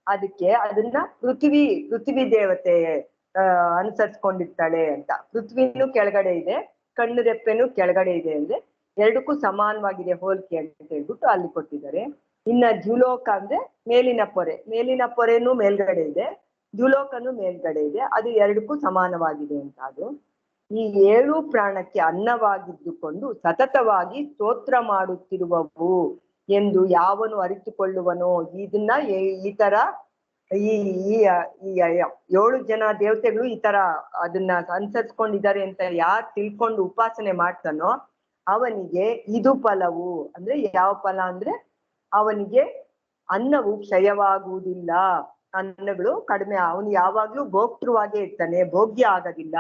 ಅದನ್ನ ಪೃಥ್ವಿ ದೇವತೆ ಅನುಸರಿಸ್ಕೊಂಡಿರ್ತಾಳೆ ಅಂತ. ಪೃಥ್ವಿನೂ ಕೆಳಗಡೆ ಇದೆ, ಕಣ್ಣು ರೆಪ್ಪೆನೂ ಕೆಳಗಡೆ ಇದೆ, ಅಂದ್ರೆ ಎರಡಕ್ಕೂ ಸಮಾನವಾಗಿದೆ ಹೋಲಿಕೆ ಅಂತ ಹೇಳ್ಬಿಟ್ಟು ಅಲ್ಲಿ ಕೊಟ್ಟಿದ್ದಾರೆ. ಇನ್ನ ದ್ಯುಲೋಕ ಅಂದ್ರೆ ಮೇಲಿನ ಪೊರೆನೂ ಮೇಲ್ಗಡೆ ಇದೆ, ದ್ಯುಲೋಕನು ಮೇಲ್ಗಡೆ ಇದೆ, ಅದು ಎರಡಕ್ಕೂ ಸಮಾನವಾಗಿದೆ ಅಂತ. ಅದು ಈ 7 ಪ್ರಾಣಕ್ಕೆ ಅನ್ನವಾಗಿದ್ದುಕೊಂಡು ಸತತವಾಗಿ ಸ್ತೋತ್ರ ಮಾಡುತ್ತಿರುವವು ಎಂದು ಯಾವನು ಅರಿತುಕೊಳ್ಳುವನೋ, ಇದನ್ನ ಈ ತರ ಈ 7 ಜನ ದೇವತೆಗಳು ಈ ತರ ಅದನ್ನ ಅನುಸರಿಸ್ಕೊಂಡಿದ್ದಾರೆ ಅಂತ ಯಾರು ತಿಳ್ಕೊಂಡು ಉಪಾಸನೆ ಮಾಡ್ತಾನೋ ಅವನಿಗೆ ಇದು ಫಲವು. ಅಂದ್ರೆ ಯಾವ ಫಲ ಅಂದ್ರೆ ಅವನಿಗೆ ಅನ್ನವು ಕ್ಷಯವಾಗುವುದಿಲ್ಲ, ಅನ್ನಗಳು ಕಡಿಮೆ, ಅವನು ಯಾವಾಗ್ಲೂ ಭೋಕ್ತೃವಾಗೇ ಇರ್ತಾನೆ, ಭೋಗ್ಯ ಆಗೋದಿಲ್ಲ.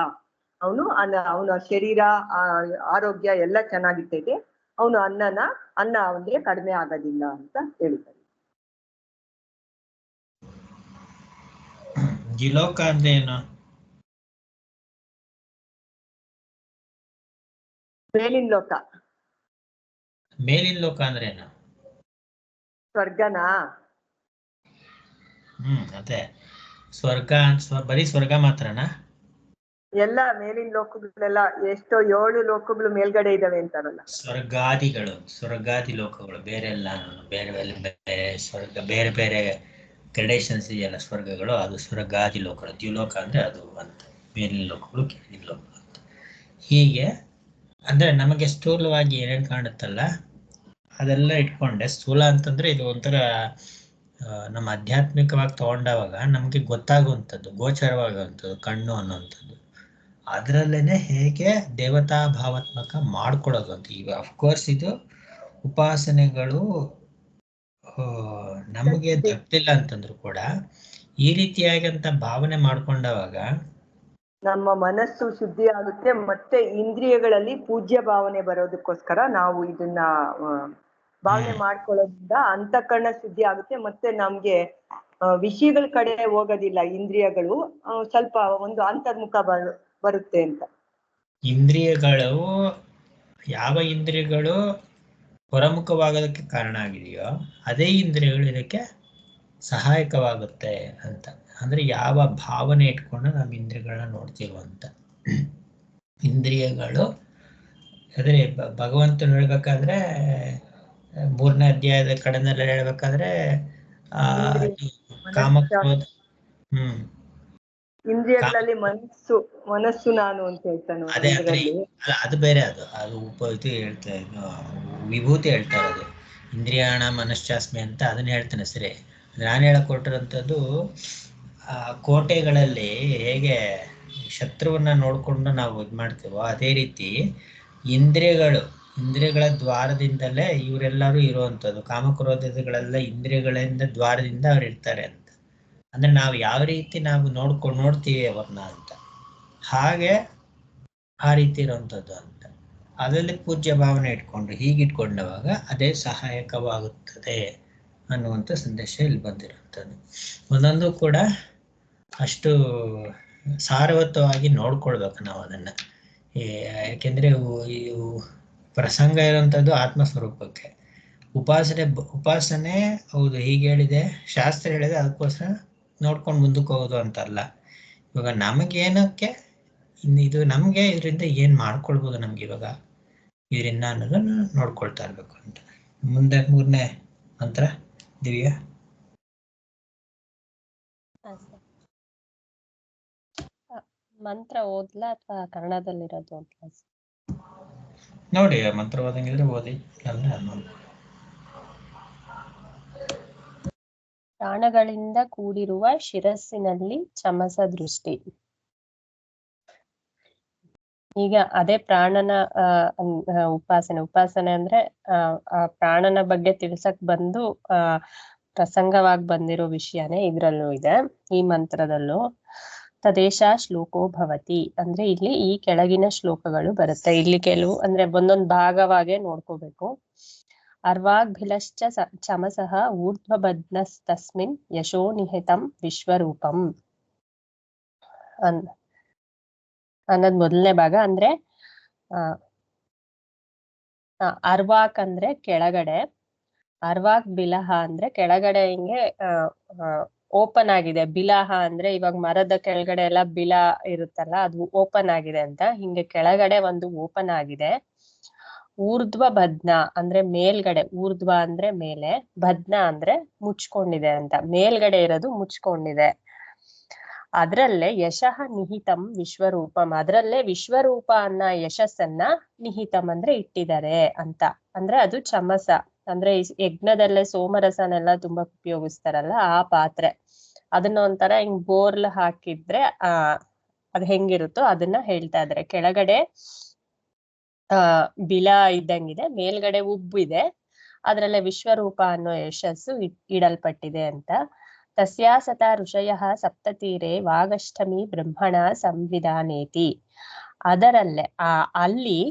ಅವನ ಶರೀರ ಆರೋಗ್ಯ ಎಲ್ಲ ಚೆನ್ನಾಗಿರ್ತೈತೆ, ಅವನು ಅನ್ನ ಅವನಿಗೆ ಕಡಿಮೆ ಆಗೋದಿಲ್ಲ ಅಂತ ಹೇಳ್ತಾರೆ. ದ್ಯುಲೋಕ ಅಂದ್ರೆ ಏನು? ಮೇಲಿನ ಲೋಕ. ಮೇಲಿನ ಲೋಕ ಅಂದ್ರೆ ಏನು? ಸ್ವರ್ಗನಾ? ಅದೇ ಸ್ವರ್ಗ. ಬರೀ ಸ್ವರ್ಗ ಮಾತ್ರನಾ? ಎಲ್ಲ ಮೇಲಿನ ಲೋಕಗಳೆಲ್ಲ ಎಷ್ಟೋ 7 ಲೋಕಗಳು ಮೇಲ್ಗಡೆ ಇದಾವೆ ಅಂತಾರಲ್ಲ. ಸ್ವರ್ಗಾದಿ ಲೋಕಗಳು ಬೇರೆ ಎಲ್ಲ, ಬೇರೆ ಸ್ವರ್ಗ, ಬೇರೆ ಬೇರೆ ಗ್ರೇಡೇಷನ್ಸ್ ಇದೆಯಲ್ಲ ಸ್ವರ್ಗಗಳು, ಅದು ಸ್ವರ್ಗಾದಿ ಲೋಕಗಳು. ದ್ಯುಲೋಕ ಅಂದ್ರೆ ಅದು ಅಂತ, ಮೇಲಿನ ಲೋಕಗಳು ಕೆಳಗಿನ ಲೋಕಗಳು ಅಂತ. ಹೀಗೆ ಅಂದ್ರೆ ನಮಗೆ ಸ್ಥೂಲವಾಗಿ ಏನೇನು ಕಾಣುತ್ತಲ್ಲ ಅದೆಲ್ಲ ಇಟ್ಕೊಂಡೆ. ಸ್ಥೂಲ ಅಂತಂದ್ರೆ ಇದು ಒಂಥರ ನಮ್ಮ ಆಧ್ಯಾತ್ಮಿಕವಾಗಿ ತಗೊಂಡಾಗ ನಮಗೆ ಗೊತ್ತಾಗುವಂಥದ್ದು, ಗೋಚರವಾಗುವಂಥದ್ದು ಕಣ್ಣು ಅನ್ನುವಂಥದ್ದು. ಅದರಲ್ಲೇನೆ ಹೇಗೆ ದೇವತಾ ಭಾವಾತ್ಮಕ ಮಾಡ್ಕೊಳ್ಳೋದು ಅಂತ. ಈಗ ಅಫ್ಕೋರ್ಸ್ ಇದು ಉಪಾಸನೆಗಳು ನಮಗೆ ದಕ್ತಿಲ್ಲ ಅಂತಂದ್ರು ಕೂಡ ಈ ರೀತಿಯಾಗಂತ ಭಾವನೆ ಮಾಡ್ಕೊಂಡಾಗ ನಮ್ಮ ಮನಸ್ಸು ಶುದ್ಧಿ ಆಗುತ್ತೆ, ಮತ್ತೆ ಇಂದ್ರಿಯಗಳಲ್ಲಿ ಪೂಜ್ಯ ಭಾವನೆ ಬರೋದಕ್ಕೋಸ್ಕರ ನಾವು ಇದನ್ನ ಭಾವನೆ ಮಾಡ್ಕೊಳ್ಳೋದ್ರಿಂದ ಅಂತಃಕರಣ ಶುದ್ಧಿ ಆಗುತ್ತೆ. ಮತ್ತೆ ನಮ್ಗೆ ವಿಷಯಗಳ ಕಡೆ ಹೋಗೋದಿಲ್ಲ, ಇಂದ್ರಿಯಗಳು ಸ್ವಲ್ಪ ಒಂದು ಅಂತರ್ಮುಖ ಬರುತ್ತೆ ಅಂತ. ಇಂದ್ರಿಯಗಳು ಯಾವ ಇಂದ್ರಿಯಗಳು ಹೊರಮುಖವಾಗೋದಕ್ಕೆ ಕಾರಣ ಆಗಿದೆಯೋ ಅದೇ ಇಂದ್ರಿಯಗಳು ಇದಕ್ಕೆ ಸಹಾಯಕವಾಗುತ್ತೆ ಅಂತ. ಅಂದ್ರೆ ಯಾವ ಭಾವನೆ ಇಟ್ಕೊಂಡು ನಾವು ಇಂದ್ರಿಯಗಳನ್ನ ನೋಡ್ತೀವೋ ಅಂತ. ಇಂದ್ರಿಯಗಳು ಅಂದ್ರೆ ಭಗವಂತನು ಹೇಳ್ಬೇಕಾದ್ರೆ 3ನೇ ಅಧ್ಯಾಯದ ಕಡೆನೆಲ್ಲ ಹೇಳ್ಬೇಕಾದ್ರೆ ಕಾಮಕ್ರೋಧ ಇಂದ್ರಿಯಗಳಲ್ಲಿ ಮನಸ್ಸು ನಾನು ಅಂತ ಹೇಳ್ತಾನೆ. ಅದು ಬೇರೆ, ಅದು ಇದು ಹೇಳ್ತಾ ವಿಭೂತಿ ಹೇಳ್ತಾ ಇರೋದು ಇಂದ್ರಿಯಾಣ ಮನಶ್ಚಾಸ್ಮಿ ಅಂತ, ಅದನ್ನ ಹೇಳ್ತಾನೆ ಸರಿ. ನಾನು ಹೇಳಕ್ ಕೊಟ್ಟಿರೋಂಥದ್ದು ಕೋಟೆಗಳಲ್ಲಿ ಹೇಗೆ ಶತ್ರುವನ್ನ ನೋಡ್ಕೊಂಡು ನಾವು ಇದು ಮಾಡ್ತೀವೋ ಅದೇ ರೀತಿ ಇಂದ್ರಿಯಗಳ ದ್ವಾರದಿಂದಲೇ ಇವರೆಲ್ಲರೂ ಇರುವಂಥದ್ದು. ಕಾಮಕ್ರೋಧಗಳೆಲ್ಲ ಇಂದ್ರಿಯಗಳಿಂದ ದ್ವಾರದಿಂದ ಅವ್ರು ಇರ್ತಾರೆ ಅಂತ. ಅಂದ್ರೆ ನಾವು ಯಾವ ರೀತಿ ನಾವು ನೋಡ್ತೀವಿ ಅವ್ರನ್ನ ಅಂತ, ಹಾಗೆ ಆ ರೀತಿ ಇರುವಂಥದ್ದು ಅಂತ. ಅದರಲ್ಲಿ ಪೂಜ್ಯ ಭಾವನೆ ಇಟ್ಕೊಂಡು ಹೀಗಿಟ್ಕೊಂಡವಾಗ ಅದೇ ಸಹಾಯಕವಾಗುತ್ತದೆ ಅನ್ನುವಂಥ ಸಂದೇಶ ಇಲ್ಲಿ ಬಂದಿರುತ್ತದೆ. ಒಂದೊಂದು ಕೂಡ ಅಷ್ಟು ಸಾರವತ್ತವಾಗಿ ನೋಡ್ಕೊಳ್ಬೇಕು ನಾವು ಅದನ್ನ. ಯಾಕೆಂದ್ರೆ ಇವು ಪ್ರಸಂಗ ಇರುವಂಥದ್ದು ಆತ್ಮಸ್ವರೂಪಕ್ಕೆ. ಉಪಾಸನೆ ಹೌದು, ಹೀಗೆ ಹೇಳಿದೆ, ಶಾಸ್ತ್ರ ಹೇಳಿದೆ, ಅದಕ್ಕೋಸ್ಕರ ನೋಡ್ಕೊಂಡು ಮುಂದಕ್ಕೆ ಹೋಗೋದು ಅಂತಲ್ಲ. ಇವಾಗ ನಮಗೇನಕ್ಕೆ ಇದು ನಮ್ಗೆ ಇದರಿಂದ ಏನ್ ಮಾಡ್ಕೊಳ್ಬೋದು ನಮ್ಗೆ ಇವಾಗ ಇದರಿಂದ ಅನ್ನೋದನ್ನ ನೋಡ್ಕೊಳ್ತಾ ಇರ್ಬೇಕು ಅಂತ. ಮುಂದೆ 3ನೇ ಮಂತ್ರ ದಿವ್ಯಾ. ಮಂತ್ರ ಓದ್ಲಾ ಅಥವಾ ಕನ್ನಡದಲ್ಲಿರೋದು ಅಂತ ನೋಡಿ, ಮಂತ್ರ ಓದಂಗಿದ್ರೆ ಓದಿ. ಪ್ರಾಣಗಳಿಂದ ಕೂಡಿರುವ ಶಿರಸ್ಸಿನಲ್ಲಿ ಚಮಸ ದೃಷ್ಟಿ. ಈಗ ಅದೇ ಪ್ರಾಣನ ಉಪಾಸನೆ ಅಂದ್ರೆ ಆ ಪ್ರಾಣನ ಬಗ್ಗೆ ತಿಳ್ಸಕ್ ಬಂದು ಪ್ರಸಂಗವಾಗಿ ಬಂದಿರೋ ವಿಷಯನೇ ಇದ್ರಲ್ಲೂ ಇದೆ, ಈ ಮಂತ್ರದಲ್ಲೂ. ತದೇಶ ಶ್ಲೋಕೋ ಭವತಿ ಅಂದ್ರೆ ಇಲ್ಲಿ ಈ ಕೆಳಗಿನ ಶ್ಲೋಕಗಳು ಬರುತ್ತೆ. ಇಲ್ಲಿ ಕೆಲವು ಅಂದ್ರೆ ಒಂದೊಂದು ಭಾಗವಾಗೇ ನೋಡ್ಕೋಬೇಕು. ಅರ್ವಾಗ್ಭಿಲಶ್ಚ ಚಮಸಃ ಊರ್ಧ್ವಬದ್ನಸ್ತಸ್ಮಿನ್ ಯಶೋ ನಿಹಿತಂ ವಿಶ್ವರೂಪಂ ಅನ್ನೋದ್ ಮೊದಲನೇ ಭಾಗ. ಅಂದ್ರೆ ಅರ್ವಾಕ್ ಅಂದ್ರೆ ಕೆಳಗಡೆ, ಅರ್ವಾಕ್ ಬಿಲಹ ಅಂದ್ರೆ ಕೆಳಗಡೆ ಹಿಂಗೆ ಓಪನ್ ಆಗಿದೆ. ಬಿಲಹ ಅಂದ್ರೆ ಇವಾಗ ಮರದ ಕೆಳಗಡೆ ಎಲ್ಲ ಬಿಲ ಇರುತ್ತಲ್ಲ, ಅದು ಓಪನ್ ಆಗಿದೆ ಅಂತ. ಹಿಂಗೆ ಕೆಳಗಡೆ ಒಂದು ಓಪನ್ ಆಗಿದೆ. ಊರ್ಧ್ವ ಬದ್ನ ಅಂದ್ರೆ ಮೇಲ್ಗಡೆ, ಊರ್ಧ್ವ ಅಂದ್ರೆ ಮೇಲೆ, ಬದ್ನ ಅಂದ್ರೆ ಮುಚ್ಕೊಂಡಿದೆ ಅಂತ. ಮೇಲ್ಗಡೆ ಇರೋದು ಮುಚ್ಕೊಂಡಿದೆ. ಅದ್ರಲ್ಲೇ ಯಶಃ ನಿಹಿತಂ ವಿಶ್ವರೂಪಂ, ಅದ್ರಲ್ಲೇ ವಿಶ್ವರೂಪ ಅನ್ನ ಯಶಸ್ಸನ್ನ ನಿಹಿತಂ ಅಂದ್ರೆ ಇಟ್ಟಿದ್ದಾರೆ ಅಂತ. ಅಂದ್ರೆ ಅದು ಚಮಸ ಅಂದ್ರೆ ಯಜ್ಞದಲ್ಲೇ ಸೋಮರಸನೆಲ್ಲ ತುಂಬಾ ಉಪಯೋಗಿಸ್ತಾರಲ್ಲ, ಆ ಪಾತ್ರೆ. ಅದನ್ನ ಒಂಥರ ಹಿಂಗ್ ಬೋರ್ಲ್ ಹಾಕಿದ್ರೆ ಅದ್ ಹೆಂಗಿರುತ್ತೋ ಅದನ್ನ ಹೇಳ್ತಾ ಇದ್ರೆ. ಕೆಳಗಡೆ ಬಿಲ ಇದ್ದಂಗಿದೆ, ಮೇಲ್ಗಡೆ ಉಬ್ಬಿದೆ, ಅದ್ರಲ್ಲೇ ವಿಶ್ವರೂಪ ಅನ್ನೋ ಯಶಸ್ಸು ಇಡಲ್ಪಟ್ಟಿದೆ ಅಂತ. ತಸ್ಯಾಸತ ಋಷಯಃ ಸಪ್ತತೀರೆ ವಾಗಷ್ಠಮಿ ಬ್ರಹ್ಮಣ ಸಂವಿಧಾನೇತಿ. ಅದರಲ್ಲೇ ಅಲ್ಲಿ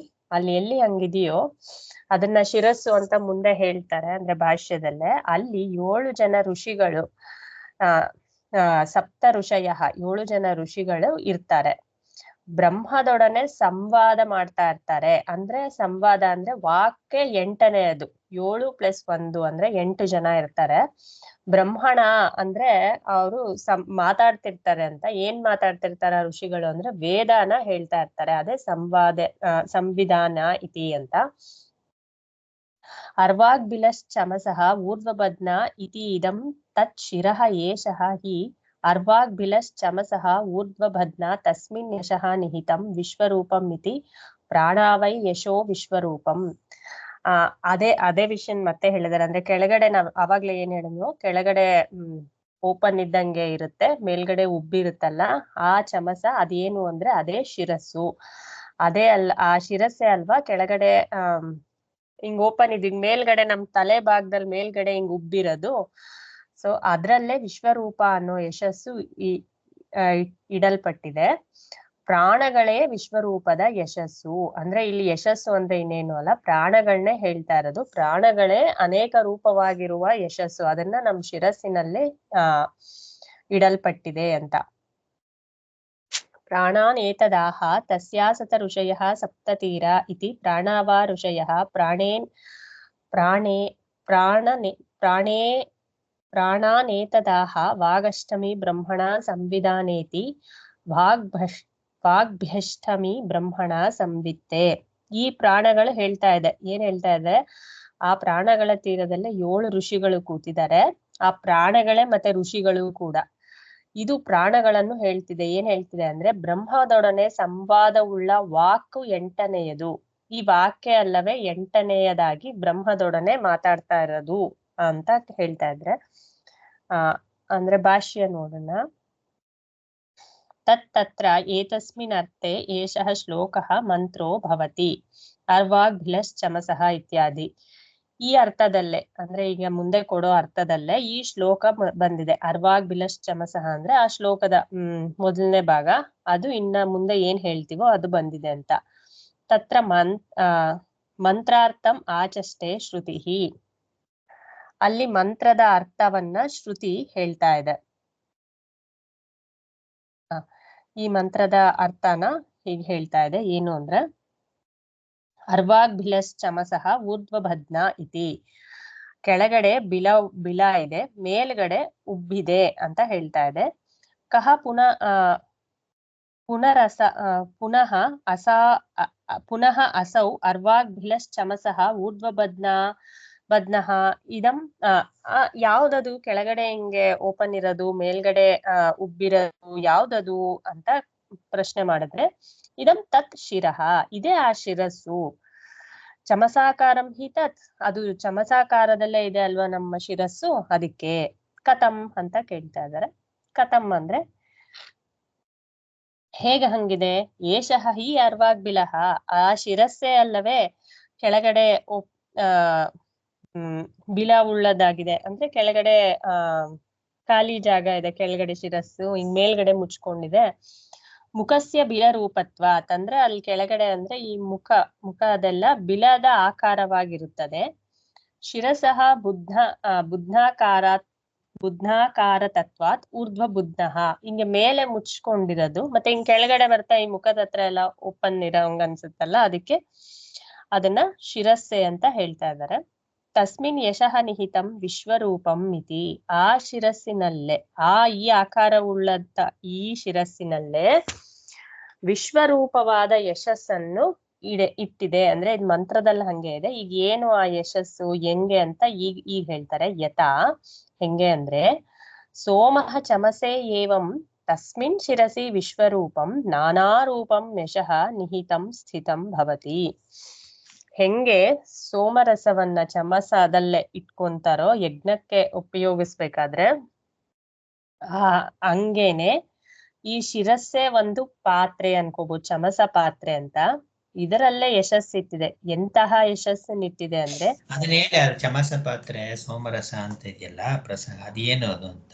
ಎಲ್ಲಿ ಹಂಗಿದೆಯೋ ಅದನ್ನ ಶಿರಸ್ಸು ಅಂತ ಮುಂದೆ ಹೇಳ್ತಾರೆ, ಅಂದ್ರೆ ಭಾಷ್ಯದಲ್ಲೇ. ಅಲ್ಲಿ 7 ಜನ ಋಷಿಗಳು, ಸಪ್ತ ಋಷಯ 7 ಜನ ಋಷಿಗಳು ಇರ್ತಾರೆ. ಬ್ರಹ್ಮದೊಡನೆ ಸಂವಾದ ಮಾಡ್ತಾ ಇರ್ತಾರೆ. ಅಂದ್ರೆ ಸಂವಾದ ಅಂದ್ರೆ ವಾಕ್ಯ 8ನೇಯದು, 7 + 1 ಅಂದ್ರೆ 8 ಜನ ಇರ್ತಾರೆ. ಬ್ರಹ್ಮಣ ಅಂದ್ರೆ ಅವರು ಮಾತಾಡ್ತಿರ್ತಾರೆ ಅಂತ. ಏನ್ ಮಾತಾಡ್ತಿರ್ತಾರ ಋಷಿಗಳು ಅಂದ್ರೆ ವೇದಾನ ಹೇಳ್ತಾ ಇರ್ತಾರೆ. ಅದೇ ಸಂವಿಧಾನ ಇತಿ ಅಂತ. ಅರ್ವಾಗ್ಬಿಲಶ್ಚಮಸಃ ಊರ್ಧ್ವಬದ್ನ ಇತಿ ಇದಂ ತತ್ ಶಿರಃ ಏಷಃ ಹಿ ಅರ್ವಾಗ್ಬಿಲಶ್ಚಮಸಃ ಊರ್ಧ್ವಬದ್ನ ತಸ್ಮಿನ್ ಯಶಃ ನಿಹಿತಂ ವಿಶ್ವರೂಪಂ ಇತಿ ಪ್ರಾಣಾವೈ ಯಶೋ ವಿಶ್ವರೂಪಂ. ಅದೇ ವಿಷಯ ಮತ್ತೆ ಹೇಳಿದಾರೆ. ಅಂದ್ರೆ ಕೆಳಗಡೆ ನಾವ್ ಅವಾಗ್ಲೇ ಏನ್ ಹೇಳಿದ್ವು, ಕೆಳಗಡೆ ಓಪನ್ ಇದ್ದಂಗೆ ಇರುತ್ತೆ, ಮೇಲ್ಗಡೆ ಉಬ್ಬಿರುತ್ತಲ್ಲ ಆ ಚಮಸ, ಅದೇನು ಅಂದ್ರೆ ಅದೇ ಶಿರಸ್ಸು. ಅದೇ ಆ ಶಿರಸ್ಸೆ ಅಲ್ವಾ ಕೆಳಗಡೆ ಹಿಂಗ್ ಓಪನ್ ಇದ್ ಮೇಲ್ಗಡೆ ನಮ್ ತಲೆ ಭಾಗದಲ್ಲಿ ಮೇಲ್ಗಡೆ ಹಿಂಗ್ ಉಬ್ಬಿರೋದು. ಸೊ ಅದ್ರಲ್ಲೇ ವಿಶ್ವರೂಪ ಅನ್ನೋ ಯಶಸ್ಸು ಇಡಲ್ಪಟ್ಟಿದೆ. ಪ್ರಾಣಗಳೇ ವಿಶ್ವರೂಪದ ಯಶಸ್ಸು. ಅಂದ್ರೆ ಇಲ್ಲಿ ಯಶಸ್ಸು ಅಂದ್ರೆ ಇನ್ನೇನು ಅಲ್ಲ, ಪ್ರಾಣಗಳನ್ನೇ ಹೇಳ್ತಾ ಇರೋದು. ಪ್ರಾಣಗಳೇ ಅನೇಕ ರೂಪವಾಗಿರುವ ಯಶಸ್ಸು, ಅದನ್ನ ನಮ್ ಶಿರಸ್ಸಿನಲ್ಲಿ ಇಡಲ್ಪಟ್ಟಿದೆ ಅಂತ. ಪ್ರಾಣಾನೇತದಾಹ ತಸ್ಯಾಸತ ಋಷಯಃ ಸಪ್ತತೀರ ಇತಿ ಪ್ರಾಣಾವಾ ಋಷಯಃ ಪ್ರಾಣಾನೇತದಾಹ ವಾಗಷ್ಟಮಿ ಬ್ರಹ್ಮಣ ಸಂವಿಧಾನೇತಿ ವಾಗ್ಭ್ಯಷ್ಟಮಿ ಬ್ರಹ್ಮಣ ಸಂವಿತ್ತೆ. ಈ ಪ್ರಾಣಗಳು ಹೇಳ್ತಾ ಇದೆ, ಏನ್ ಹೇಳ್ತಾ ಇದೆ, ಆ ಪ್ರಾಣಗಳ ತೀರದಲ್ಲಿ 7 ಋಷಿಗಳು ಕೂತಿದ್ದಾರೆ. ಆ ಪ್ರಾಣಗಳೇ ಮತ್ತೆ ಋಷಿಗಳು ಕೂಡ. ಇದು ಪ್ರಾಣಗಳನ್ನು ಹೇಳ್ತಿದೆ. ಏನ್ ಹೇಳ್ತಿದೆ ಅಂದ್ರೆ ಬ್ರಹ್ಮದೊಡನೆ ಸಂವಾದವುಳ್ಳ ವಾಕು 8ನೇಯದು. ಈ ವಾಕ್ಯ ಅಲ್ಲವೇ 8ನೇಯದಾಗಿ ಬ್ರಹ್ಮದೊಡನೆ ಮಾತಾಡ್ತಾ ಇರೋದು ಅಂತ ಹೇಳ್ತಾ ಇದ್ರೆ. ಅಂದ್ರೆ ಭಾಷ್ಯ ನೋಡೋಣ. ತತ್ರ ಏತಸ್ಮಿನ್ ಅರ್ಥೆ ಏಷಃ ಶ್ಲೋಕಃ ಮಂತ್ರೋ ಭವತಿ ಅರ್ವಾಗ್ಭಿಲಶ್ಚಮಸಃ ಇತ್ಯಾದಿ. ಈ ಅರ್ಥದಲ್ಲೇ ಅಂದ್ರೆ ಈಗ ಮುಂದೆ ಕೊಡೋ ಅರ್ಥದಲ್ಲೇ ಈ ಶ್ಲೋಕ ಬಂದಿದೆ. ಅರ್ವಾಗ್ಭಿಲಶ್ಚಮಸಃ ಅಂದ್ರೆ ಆ ಶ್ಲೋಕದ ಮೊದಲನೇ ಭಾಗ, ಅದು ಇನ್ನ ಮುಂದೆ ಏನ್ ಹೇಳ್ತೀವೋ ಅದು ಬಂದಿದೆ ಅಂತ. ತತ್ರ ಮಂತ್ರಾರ್ಥಂ ಆಚಷ್ಟೆ ಶ್ರುತಿ. ಅಲ್ಲಿ ಮಂತ್ರದ ಅರ್ಥವನ್ನ ಶ್ರುತಿ ಹೇಳ್ತಾ ಇದೆ. ಈ ಮಂತ್ರದ ಅರ್ಥನ ಹೀಗೆ ಹೇಳ್ತಾ ಇದೆ, ಏನು ಅಂದ್ರೆ ಅರ್ವಾಗ್ಭಿಲಶ್ಚಮಸಃ ಊರ್ಧ್ವಬಧ್ನ ಇತಿ. ಕೆಳಗಡೆ ಬಿಲ ಇದೆ, ಮೇಲ್ಗಡೆ ಉಬ್ಬಿದೆ ಅಂತ ಹೇಳ್ತಾ ಇದೆ. ಕಹ ಪುನಃ ಅಸೌ ಅರ್ವಾಗ್ಭಿಲಶ್ಚಮಸಃ ಊರ್ಧ್ವಬಧ್ನಃ ಇದಂ ಯಾವ್ದದು ಕೆಳಗಡೆ ಹಿಂಗೆ ಓಪನ್ ಇರೋದು ಮೇಲ್ಗಡೆ ಉಬ್ಬಿರೋದು ಯಾವ್ದದು ಅಂತ ಪ್ರಶ್ನೆ ಮಾಡಿದ್ರೆ, ಇದಂ ತತ್ ಶಿರಃ, ಇದೇ ಆ ಶಿರಸ್ಸು. ಚಮಸಾಕಾರಂ ಹಿ ತತ್, ಅದು ಚಮಸಾಕಾರದಲ್ಲೇ ಇದೆ ಅಲ್ವಾ ನಮ್ಮ ಶಿರಸ್ಸು, ಅದಕ್ಕೆ. ಕಥಂ ಅಂತ ಕೇಳ್ತಾ ಇದ್ದಾರೆ. ಕಥಂ ಅಂದ್ರೆ ಹೇಗೆ ಹಂಗಿದೆ? ಏಷಃ ಹಿ ಅರ್ವಾಗ್ಭಿಲಃ, ಆ ಶಿರಸ್ಸೇ ಅಲ್ಲವೇ ಕೆಳಗಡೆ ಬಿಲ ಉಳ್ಳದಾಗಿದೆ. ಅಂದ್ರೆ ಕೆಳಗಡೆ ಖಾಲಿ ಜಾಗ ಇದೆ, ಕೆಳಗಡೆ ಶಿರಸ್ಸು ಹಿಂಗ್ ಮೇಲ್ಗಡೆ ಮುಚ್ಕೊಂಡಿದೆ. ಮುಖಸ್ಯ ಬಿಲ ರೂಪತ್ವ ಅಂತಂದ್ರೆ ಅಲ್ಲಿ ಕೆಳಗಡೆ ಅಂದ್ರೆ ಈ ಮುಖದೆಲ್ಲ ಬಿಲದ ಆಕಾರವಾಗಿರುತ್ತದೆ. ಶಿರಸಃ ಬುದ್ಧಾಕಾರ ತತ್ವಾತ್ ಊರ್ಧ್ವ ಬುದ್ಧಃ, ಹಿಂಗೆ ಮೇಲೆ ಮುಚ್ಕೊಂಡಿರೋದು, ಮತ್ತೆ ಹಿಂಗ್ ಕೆಳಗಡೆ ಬರ್ತಾ ಈ ಮುಖದ ಹತ್ರ ಎಲ್ಲ ಓಪನ್ ಇರೋಂಗ್ ಅನ್ಸುತ್ತಲ್ಲ, ಅದಕ್ಕೆ ಅದನ್ನ ಶಿರಸ್ಸೆ ಅಂತ ಹೇಳ್ತಾ ಇದ್ದಾರೆ. ತಸ್ಮಿನ್ ಯಶಃ ನಿಹಿತಂ ವಿಶ್ವರೂಪಂ ಇತಿ, ಆ ಶಿರಸ್ಸಿನಲ್ಲೇ, ಈ ಆಕಾರವುಳ್ಳಂತ ಈ ಶಿರಸ್ಸಿನಲ್ಲೇ ವಿಶ್ವರೂಪವಾದ ಯಶಸ್ಸನ್ನು ಇಟ್ಟಿದೆ. ಅಂದ್ರೆ ಇದು ಮಂತ್ರದಲ್ಲಿ ಹಂಗೆ ಇದೆ. ಈಗ ಏನು ಆ ಯಶಸ್ಸು ಹೆಂಗೆ ಅಂತ ಈಗ ಹೇಳ್ತಾರೆ. ಯಥಾ, ಹೆಂಗೆ ಅಂದ್ರೆ ಸೋಮಃ ಚಮಸೆ ಏವಂ ತಸ್ಮಿನ್ ಶಿರಸಿ ವಿಶ್ವರೂಪಂ ನಾನಾರೂಪಂ ಯಶಃ ನಿಹಿತಂ ಸ್ಥಿತಂ ಭವತಿ. ಹೆಂಗೆ ಸೋಮರಸವನ್ನ ಚಮಸದಲ್ಲೇ ಇಟ್ಕೊಂತಾರೋ ಯಜ್ಞಕ್ಕೆ ಉಪಯೋಗಿಸ್ಬೇಕಾದ್ರೆ, ಹಂಗೇನೆ ಈ ಶಿರಸ್ಸೇ ಒಂದು ಪಾತ್ರೆ ಅನ್ಕೋಬಹುದು, ಚಮಸ ಪಾತ್ರೆ ಅಂತ. ಇದರಲ್ಲೇ ಯಶಸ್ಸಿಟ್ಟಿದೆ. ಎಂತಹ ಯಶಸ್ಸನ್ನಿಟ್ಟಿದೆ ಅಂದ್ರೆ, ಅದನ್ನ ಹೇಳಿ, ಚಮಸ ಪಾತ್ರೆ ಸೋಮರಸ ಅಂತ ಇದೆಯಲ್ಲ ಪ್ರಸಂಗ, ಅದೇನು ಅದು ಅಂತ.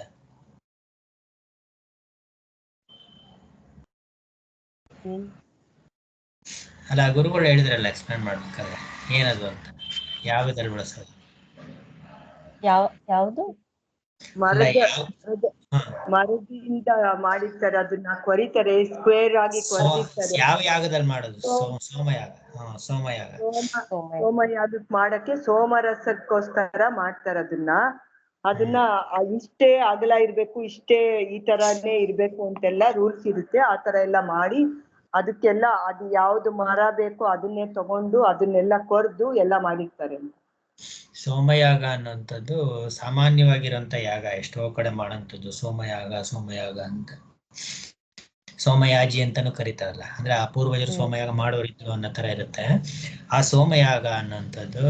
ಅಲ್ಲ, ಗುರುಗಳು ಹೇಳಿದ್ರಲ್ಲ ಎಕ್ಸ್ಪ್ಲೇನ್ ಮಾಡ್ಬೇಕಾದ್ರೆ, ಏನದು ಅಂತ, ಯಾವ್ದ್ರಲ್ಲಿ ಬಳಸೋದು? ಯಾವುದು? ಮರದಿಂದ ಮಾಡಿರ್ತಾರೆ, ಅದನ್ನ ಕೊರಿತಾರೆ, ಸ್ಕ್ವೇರ್ ಆಗಿ ಕೊರಿತಾರೆ. ಯಾವ ಯಾಗದಲ್ಲಿ ಮಾಡೋದು? ಸೋಮಯಾಗ. ಸೋಮಯಾಗಕ್ಕೆ ಮಾಡಕ್ಕೆ ಸೋಮರಸಕ್ಕೋಸ್ಕರ ಮಾಡ್ತಾರೆ ಅದನ್ನ ಇಷ್ಟೇ ಅಗಲ ಇರ್ಬೇಕು, ಇಷ್ಟೇ ಈ ತರಾನೇ ಇರ್ಬೇಕು ಅಂತೆಲ್ಲ ರೂಲ್ಸ್ ಇರುತ್ತೆ. ಆ ತರ ಎಲ್ಲ ಮಾಡಿ ಅದಕ್ಕೆಲ್ಲ ಅದು ಯಾವ್ದು ಮರ ಬೇಕೋ ಅದನ್ನೇ ತಗೊಂಡು ಅದನ್ನೆಲ್ಲ ಕೊರ್ದು ಎಲ್ಲ ಮಾಡಿರ್ತಾರೆ. ಸೋಮಯಾಗ ಅನ್ನೋಂಥದ್ದು ಸಾಮಾನ್ಯವಾಗಿರೋಂಥ ಯಾಗ, ಎಷ್ಟೋ ಕಡೆ ಮಾಡೋಂಥದ್ದು ಸೋಮಯಾಗ ಅಂತ. ಸೋಮಯಾಜಿ ಅಂತಾನು ಕರೀತಾರಲ್ಲ, ಅಂದ್ರೆ ಆ ಪೂರ್ವಜರು ಸೋಮಯಾಗ ಮಾಡೋರಿದ್ರು ಅನ್ನೋ ತರ ಇರುತ್ತೆ. ಆ ಸೋಮಯಾಗ ಅನ್ನೋಂಥದ್ದು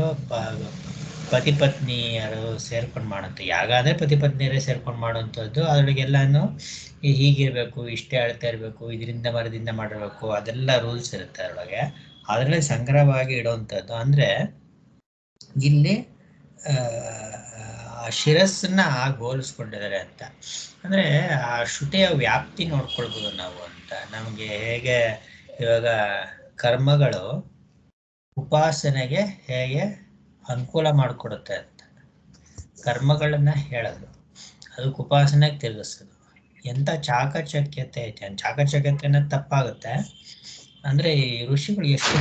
ಪತಿ ಪತ್ನಿಯರು ಸೇರ್ಕೊಂಡು ಮಾಡೋಂಥ ಯಾಗ. ಅಂದ್ರೆ ಪತಿ ಪತ್ನಿಯರೇ ಸೇರ್ಕೊಂಡು ಮಾಡೋಂಥದ್ದು. ಅದ್ರೊಳಗೆಲ್ಲಾನು ಹೀಗಿರ್ಬೇಕು, ಇಷ್ಟೇ ಅಳ್ತಾ ಇರ್ಬೇಕು, ಇದರಿಂದ ಮರದಿಂದ ಮಾಡಿರ್ಬೇಕು, ಅದೆಲ್ಲ ರೂಲ್ಸ್ ಇರುತ್ತೆ ಅದ್ರೊಳಗೆ. ಅದರಲ್ಲಿ ಸಂಗ್ರಹವಾಗಿ ಇಡೋವಂಥದ್ದು. ಅಂದ್ರೆ ಇಲ್ಲಿ ಆ ಶಿರಸ್ಸನ್ನ ಹೋಲಿಸ್ಕೊಂಡಿದ್ದಾರೆ ಅಂತ. ಅಂದ್ರೆ ಆ ಶ್ರುತಿಯ ವ್ಯಾಪ್ತಿ ನೋಡ್ಕೊಳ್ಬೋದು ನಾವು ಅಂತ. ನಮ್ಗೆ ಹೇಗೆ ಇವಾಗ ಕರ್ಮಗಳು ಉಪಾಸನೆಗೆ ಹೇಗೆ ಅನುಕೂಲ ಮಾಡಿಕೊಡುತ್ತೆ ಅಂತ, ಕರ್ಮಗಳನ್ನ ಹೇಳೋದು, ಅದಕ್ಕೆ ಉಪಾಸನೆಗೆ ತಿರುಗಿಸೋದು. ಎಂತ ಚಾಕಚಕ್ಯತೆ ಐತೆ. ಚಾಕಚಕ್ಯತೆ ಅನ್ನೋದು ತಪ್ಪಾಗುತ್ತೆ. ಅಂದ್ರೆ ಈ ಋಷಿಗಳು ಎಷ್ಟು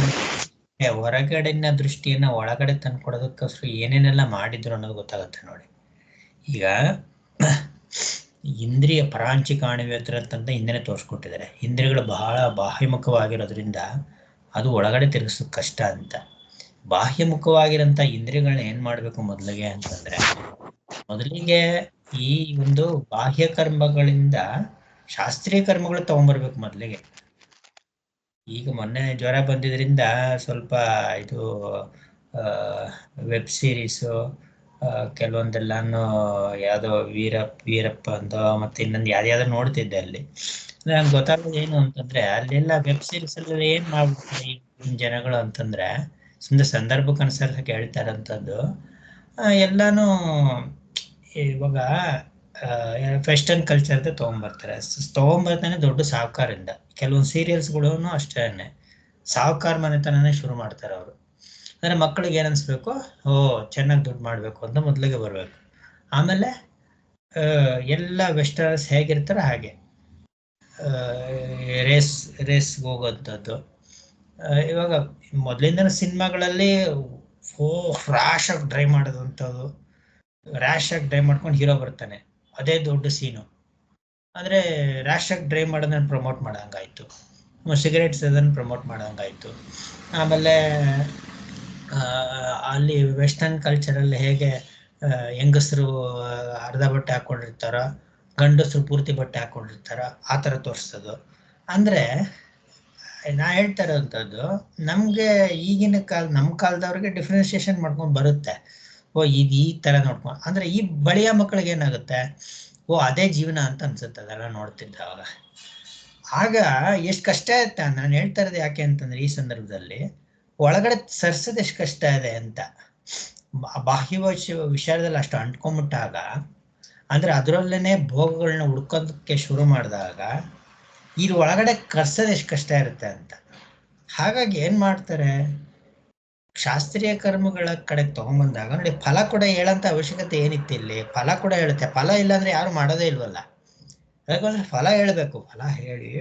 ಹೊರಗಡೆನ ದೃಷ್ಟಿಯನ್ನ ಒಳಗಡೆ ತಂದ್ಕೊಡೋದಕ್ಕೋಸ್ಕರ ಏನೇನೆಲ್ಲ ಮಾಡಿದ್ರು ಅನ್ನೋದು ಗೊತ್ತಾಗುತ್ತೆ ನೋಡಿ. ಈಗ ಇಂದ್ರಿಯ ಪರಾಂಚಿ ಕಾಣಿವೇತ್ರ ಅಂತಂತ ಹಿಂದೆನೆ ತೋರಿಸ್ಕೊಟ್ಟಿದ್ದಾರೆ. ಇಂದ್ರಿಯಗಳು ಬಹಳ ಬಾಹ್ಯಮುಖವಾಗಿರೋದ್ರಿಂದ ಅದು ಒಳಗಡೆ ತಿರುಗಿಸೋದು ಕಷ್ಟ ಅಂತ. ಬಾಹ್ಯಮುಖವಾಗಿರೋಂಥ ಇಂದ್ರಿಯಗಳನ್ನ ಏನ್ ಮಾಡ್ಬೇಕು ಮೊದಲಿಗೆ ಅಂತಂದ್ರೆ, ಮೊದಲಿಗೆ ಈ ಒಂದು ಬಾಹ್ಯ ಕರ್ಮಗಳಿಂದ ಶಾಸ್ತ್ರೀಯ ಕರ್ಮಗಳು ತಗೊಂಡ್ಬರ್ಬೇಕು ಮೊದಲಿಗೆ. ಈಗ ಮೊನ್ನೆ ಜ್ವರ ಬಂದಿದ್ರಿಂದ ಸ್ವಲ್ಪ ಇದು ವೆಬ್ ಸೀರೀಸು ಕೆಲವೊಂದೆಲ್ಲಾನು ಯಾವುದೋ ವೀರಪ್ಪ ಅಂತ ಮತ್ತೆ ಇನ್ನೊಂದು ಯಾವ್ದಾದ್ರು ನೋಡ್ತಿದ್ದೆ. ಅಲ್ಲಿ ನಂಗೆ ಗೊತ್ತಾಗೋದು ಏನು ಅಂತಂದ್ರೆ ಅಲ್ಲೆಲ್ಲ ವೆಬ್ ಸೀರೀಸ್ ಅಲ್ಲಿ ಏನ್ ಮಾಡ್ಬಿಡ್ತಾರೆ ಈ ಜನಗಳು ಅಂತಂದ್ರೆ ಸುಮ್ಮನೆ ಸಂದರ್ಭಕ್ಕೆ ಅನುಸಾರ ಹೇಳ್ತಾರಂಥದ್ದು ಎಲ್ಲಾನು ಇವಾಗ ವೆಸ್ಟರ್ನ್ ಕಲ್ಚರ್ದ ತೊಗೊಂಬರ್ತಾರೆ. ತೊಗೊಂಬರ್ತಾನೆ ದೊಡ್ಡ ಸಾಹುಕಾರಿಂದ. ಕೆಲವೊಂದು ಸೀರಿಯಲ್ಸ್ಗಳು ಅಷ್ಟೇನೆ ಸಾಹುಕಾರ ಮನೆತನನೇ ಶುರು ಮಾಡ್ತಾರೆ ಅವರು. ಅಂದ್ರೆ ಮಕ್ಕಳಿಗೆ ಏನ್ ಅನ್ಸ್ಬೇಕು, ಓ ಚೆನ್ನಾಗಿ ದುಡ್ಡು ಮಾಡ್ಬೇಕು ಅಂತ ಮೊದಲಿಗೆ ಬರ್ಬೇಕು. ಆಮೇಲೆ ಎಲ್ಲ ವೆಸ್ಟರ್ನ್ಸ್ ಹೇಗಿರ್ತಾರೆ ಹಾಗೆ ರೇಸ್ಗೆ ಹೋಗೋಂಥದ್ದು. ಇವಾಗ ಮೊದಲಿಂದನೂ ಸಿನಿಮಾಗಳಲ್ಲಿ ರ್ಯಾಶ್ ಆಗಿ ಡ್ರೈವ್ ಮಾಡೋದಂಥದ್ದು, ರ್ಯಾಶ್ ಆಗಿ ಡ್ರೈವ್ ಮಾಡ್ಕೊಂಡು ಹೀರೋ ಬರ್ತಾನೆ, ಅದೇ ದೊಡ್ಡ ಸೀನು. ಅಂದರೆ ರ್ಯಾಶ್ ಆಗಿ ಡ್ರೈವ್ ಮಾಡೋದನ್ನ ಪ್ರಮೋಟ್ ಮಾಡೋಂಗಾಯ್ತು, ಸಿಗರೇಟ್ಸ್ ಅದನ್ನು ಪ್ರಮೋಟ್ ಮಾಡೋಂಗಾಯ್ತು. ಆಮೇಲೆ ಅಲ್ಲಿ ವೆಸ್ಟರ್ನ್ ಕಲ್ಚರಲ್ಲಿ ಹೇಗೆ ಹೆಂಗಸರು ಅರ್ಧ ಬಟ್ಟೆ ಹಾಕ್ಕೊಂಡಿರ್ತಾರೋ, ಗಂಡಸರು ಪೂರ್ತಿ ಬಟ್ಟೆ ಹಾಕ್ಕೊಂಡಿರ್ತಾರೋ ಆ ಥರ ತೋರಿಸೋದು. ಅಂದರೆ ನಾ ಹೇಳ್ತಾ ಇರೋವಂಥದ್ದು ನಮಗೆ ಈಗಿನ ನಮ್ಮ ಕಾಲದವ್ರಿಗೆ ಡಿಫ್ರೆನ್ಸಿಯೇಷನ್ ಮಾಡ್ಕೊಂಡು ಬರುತ್ತೆ. ಓ ಇದು ಈ ಥರ ನೋಡ್ಕೊಂಡು, ಅಂದರೆ ಈ ಬಳಿಯ ಮಕ್ಕಳಿಗೆ ಏನಾಗುತ್ತೆ, ಓ ಅದೇ ಜೀವನ ಅಂತ ಅನ್ಸುತ್ತೆ ಅದೆಲ್ಲ ನೋಡ್ತಿದ್ದಾಗ. ಆಗ ಎಷ್ಟು ಕಷ್ಟ ಇರುತ್ತೆ ನಾನು ಹೇಳ್ತಾ ಇರೋದು ಯಾಕೆ ಅಂತಂದ್ರೆ ಈ ಸಂದರ್ಭದಲ್ಲಿ ಒಳಗಡೆ ಸರ್ಸೋದು ಎಷ್ಟು ಕಷ್ಟ ಇದೆ ಅಂತ. ಬಾಹ್ಯ ವಿಚಾರದಲ್ಲಿ ಅಷ್ಟು ಅಂಟ್ಕೊಂಡ್ಬಿಟ್ಟಾಗ, ಅಂದ್ರೆ ಅದರಲ್ಲೇನೆ ಭೋಗಗಳನ್ನ ಹುಡ್ಕೋದಕ್ಕೆ ಶುರು ಮಾಡಿದಾಗ ಇಲ್ಲಿ ಒಳಗಡೆ ಕರ್ಸೋದು ಎಷ್ಟು ಕಷ್ಟ ಇರುತ್ತೆ ಅಂತ. ಹಾಗಾಗಿ ಏನ್ ಮಾಡ್ತಾರೆ, ಶಾಸ್ತ್ರೀಯ ಕರ್ಮಗಳ ಕಡೆ ತಗೊಂಡ್ಬಂದಾಗ ನೋಡಿ, ಫಲ ಕೂಡ ಹೇಳಂತ ಅವಶ್ಯಕತೆ ಏನಿತ್ತು ಇಲ್ಲಿ. ಫಲ ಕೂಡ ಹೇಳುತ್ತೆ, ಫಲ ಇಲ್ಲಾಂದ್ರೆ ಯಾರು ಮಾಡೋದೇ ಇಲ್ವಲ್ಲ. ಯಾಕಂದ್ರೆ ಫಲ ಹೇಳ್ಬೇಕು, ಫಲ ಹೇಳಿ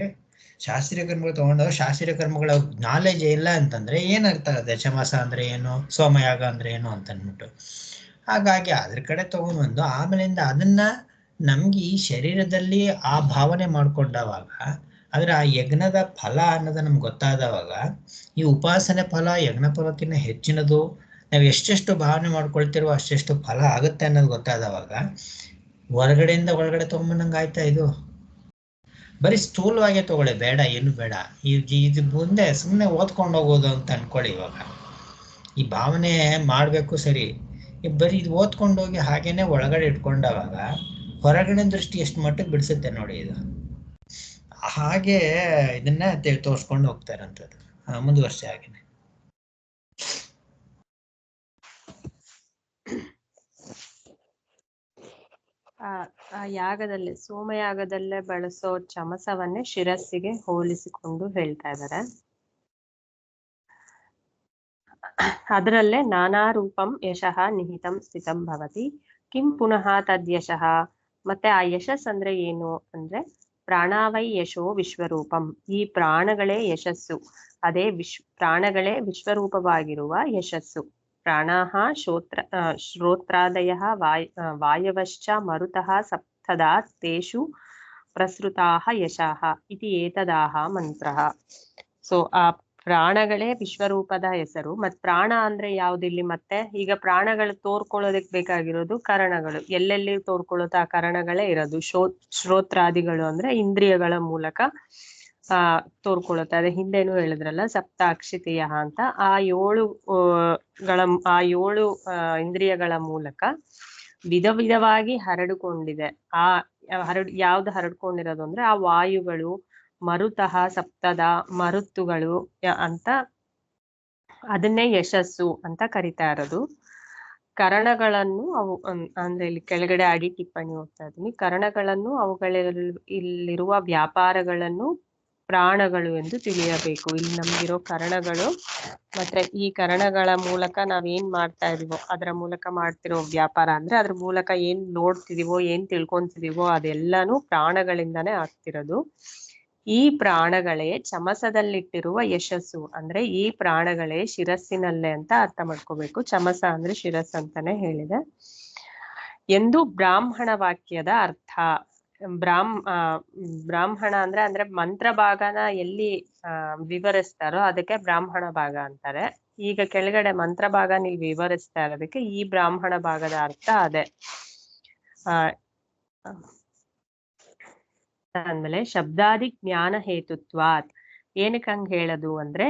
ಶಾಸ್ತ್ರೀಯ ಕರ್ಮಗಳು ತಗೊಂಡಾಗ ಶಾಸ್ತ್ರೀಯ ಕರ್ಮಗಳ ನಾಲೆಜ್ ಇಲ್ಲ ಅಂತಂದ್ರೆ ಏನ್ ಅರ್ಥ ಆಗುತ್ತೆ, ಚಮಸ ಅಂದ್ರೆ ಏನು, ಸೋಮಯಾಗ ಅಂದ್ರೆ ಏನು ಅಂತ ಅಂದ್ಬಿಟ್ಟು. ಹಾಗಾಗಿ ಅದ್ರ ಕಡೆ ತಗೊಂಡ್ಬಂದು ಆಮೇಲಿಂದ ಅದನ್ನ ನಮ್ಗೆ ಈ ಶರೀರದಲ್ಲಿ ಆ ಭಾವನೆ ಮಾಡ್ಕೊಂಡಾಗ, ಆದ್ರೆ ಆ ಯಜ್ಞದ ಫಲ ಅನ್ನೋದು ನಮ್ಗೆ ಗೊತ್ತಾದವಾಗ, ಈ ಉಪಾಸನೆ ಫಲ ಯಜ್ಞ ಫಲಕ್ಕಿಂತ ಹೆಚ್ಚಿನದು, ನಾವು ಎಷ್ಟೆಷ್ಟು ಭಾವನೆ ಮಾಡ್ಕೊಳ್ತಿರೋ ಅಷ್ಟೆಷ್ಟು ಫಲ ಆಗುತ್ತೆ ಅನ್ನೋದು ಗೊತ್ತಾದವಾಗ ಹೊರಗಡೆಯಿಂದ ಒಳಗಡೆ ತಗೊಂಬಂದಂಗೆ ಆಯ್ತಾ ಇದು. ಬರೀ ಸ್ಥೂಲವಾಗೇ ತಗೊಳ್ಳಿ, ಬೇಡ ಏನು ಬೇಡ, ಇದು ಮುಂದೆ ಸುಮ್ಮನೆ ಓದ್ಕೊಂಡು ಹೋಗೋದು ಅಂತ ಅನ್ಕೊಳ್ಳಿ. ಇವಾಗ ಈ ಭಾವನೆ ಮಾಡಬೇಕು ಸರಿ, ಬರೀ ಇದು ಓದ್ಕೊಂಡೋಗಿ ಹಾಗೇನೆ ಒಳಗಡೆ ಇಟ್ಕೊಂಡವಾಗ ಹೊರಗಡೆ ದೃಷ್ಟಿ ಎಷ್ಟು ಮಟ್ಟಿಗೆ ಬಿಡಿಸುತ್ತೆ ನೋಡಿ ಇದು. ಹಾಗೆ ಇದನ್ನ ತೋರಿಸ್ಕೊಂಡು ಹೋಗ್ತಾರಂಥದ್ದು. ಮುಂದುವರ್ಸಿ ಹಾಗೇನೆ. ಆ ಯಾಗದಲ್ಲಿ, ಸೋಮಯಾಗದಲ್ಲೇ ಬಳಸೋ ಚಮಸವನ್ನೇ ಶಿರಸ್ಸಿಗೆ ಹೋಲಿಸಿಕೊಂಡು ಹೇಳ್ತಾ ಇದ್ದಾರೆ. ಅದರಲ್ಲೇ ನಾನಾ ರೂಪಂ ಯಶಃ ನಿಹಿತಂ ಸ್ಥಿತಂ ಭವತಿ ಕಿಂ ಪುನಃ ತದ್ಯಶಃ. ಮತ್ತೆ ಆ ಯಶಸ್ ಅಂದ್ರೆ ಏನು ಅಂದ್ರೆ, ಪ್ರಾಣಾವೈ ಯಶೋ ವಿಶ್ವರೂಪಂ, ಈ ಪ್ರಾಣಗಳೇ ಯಶಸ್ಸು, ಅದೇ ಪ್ರಾಣಗಳೇ ವಿಶ್ವರೂಪವಾಗಿರುವ ಯಶಸ್ಸು. ಪ್ರಾಣಾಹ ಶ್ರೋತ್ರಾದಯಃ ವಾಯವಶ್ಚ ಮರುತಃ ಸಪ್ತದಾ ತೇಷು ಪ್ರಸೃತಾಹ ಯಶಃ ಇತಿ ಏತದಾಹ ಮಂತ್ರಃ. ಸೊ ಆ ಪ್ರಾಣಗಳೇ ವಿಶ್ವರೂಪದ ಹೆಸರು. ಮತ್ ಪ್ರಾಣ ಅಂದ್ರೆ ಯಾವ್ದಿಲ್ಲಿ, ಮತ್ತೆ ಈಗ ಪ್ರಾಣಗಳು ತೋರ್ಕೊಳ್ಳೋದಕ್ ಬೇಕಾಗಿರೋದು ಕರಣಗಳು. ಎಲ್ಲೆಲ್ಲಿ ತೋರ್ಕೊಳ್ಳುತ್ತಾ ಆ ಕರಣಗಳೇ ಇರೋದು. ಶ್ರೋತ್ರಾದಿಗಳು ಅಂದ್ರೆ ಇಂದ್ರಿಯಗಳ ಮೂಲಕ ತೋರ್ಕೊಳ್ಳುತ್ತೆ. ಅದೇ ಹಿಂದೆನೂ ಹೇಳಿದ್ರಲ್ಲ ಸಪ್ತ ಅಕ್ಷಿತೆಯ ಅಂತ, ಆ ಏಳು ಇಂದ್ರಿಯಗಳ ಮೂಲಕ ವಿಧ ವಿಧವಾಗಿ ಹರಡಿಕೊಂಡಿದೆ. ಯಾವ್ದು ಹರಡ್ಕೊಂಡಿರೋದು ಅಂದ್ರೆ ಆ ವಾಯುಗಳು, ಮರುತಃ ಸಪ್ತದ ಮರುತ್ತುಗಳು ಅಂತ, ಅದನ್ನೇ ಯಶಸ್ಸು ಅಂತ ಕರಿತಾ ಇರೋದು. ಕರಣಗಳನ್ನು ಅವು ಅಂದ್ರೆ ಇಲ್ಲಿ ಕೆಳಗಡೆ ಅಡಿ ಟಿಪ್ಪಣಿ ಹೋಗ್ತಾ ಇದೀನಿ. ಕರಣಗಳನ್ನು ಅವುಗಳಲ್ಲಿ ಇಲ್ಲಿರುವ ವ್ಯಾಪಾರಗಳನ್ನು ಪ್ರಾಣಗಳು ಎಂದು ತಿಳಿಯಬೇಕು. ಇಲ್ಲಿ ನಮ್ಗಿರೋ ಕರಣಗಳು ಮತ್ತೆ ಈ ಕರಣಗಳ ಮೂಲಕ ನಾವೇನ್ ಮಾಡ್ತಾ ಇದೀವೋ ಅದರ ಮೂಲಕ ಮಾಡ್ತಿರೋ ವ್ಯಾಪಾರ, ಅಂದ್ರೆ ಅದ್ರ ಮೂಲಕ ಏನ್ ನೋಡ್ತಿದೀವೋ ಏನ್ ತಿಳ್ಕೊಂತಿದೀವೋ ಅದೆಲ್ಲಾನು ಪ್ರಾಣಗಳಿಂದಾನೇ ಆಗ್ತಿರೋದು. ಈ ಪ್ರಾಣಗಳೇ ಚಮಸದಲ್ಲಿಟ್ಟಿರುವ ಯಶಸ್ಸು, ಅಂದ್ರೆ ಈ ಪ್ರಾಣಗಳೇ ಶಿರಸ್ಸಿನಲ್ಲೇ ಅಂತ ಅರ್ಥ ಮಾಡ್ಕೋಬೇಕು. ಚಮಸ ಅಂದ್ರೆ ಶಿರಸ್ ಅಂತಾನೆ ಹೇಳಿದೆ ಎಂದು ಬ್ರಾಹ್ಮಣ ವಾಕ್ಯದ ಅರ್ಥ. ಬ್ರಾಹ್ಮಣ ಅಂದ್ರೆ ಮಂತ್ರ ಭಾಗನ ಎಲ್ಲಿ ವಿವರಿಸ್ತಾರೋ ಅದಕ್ಕೆ ಬ್ರಾಹ್ಮಣ ಭಾಗ ಅಂತಾರೆ. ಈಗ ಕೆಳಗಡೆ ಮಂತ್ರ ಭಾಗ ನೀವು ವಿವರಿಸ್ತಾ ಇರೋದಕ್ಕೆ ಈ ಬ್ರಾಹ್ಮಣ ಭಾಗದ ಅರ್ಥ ಅದೇ. ಅಂದ್ಮೇಲೆ ಶಬ್ದಾದಿ ಜ್ಞಾನ ಹೇತುತ್ವಾತ್, ಏನಕ್ಕೆ ಹಂಗ ಹೇಳೋದು ಅಂದ್ರೆ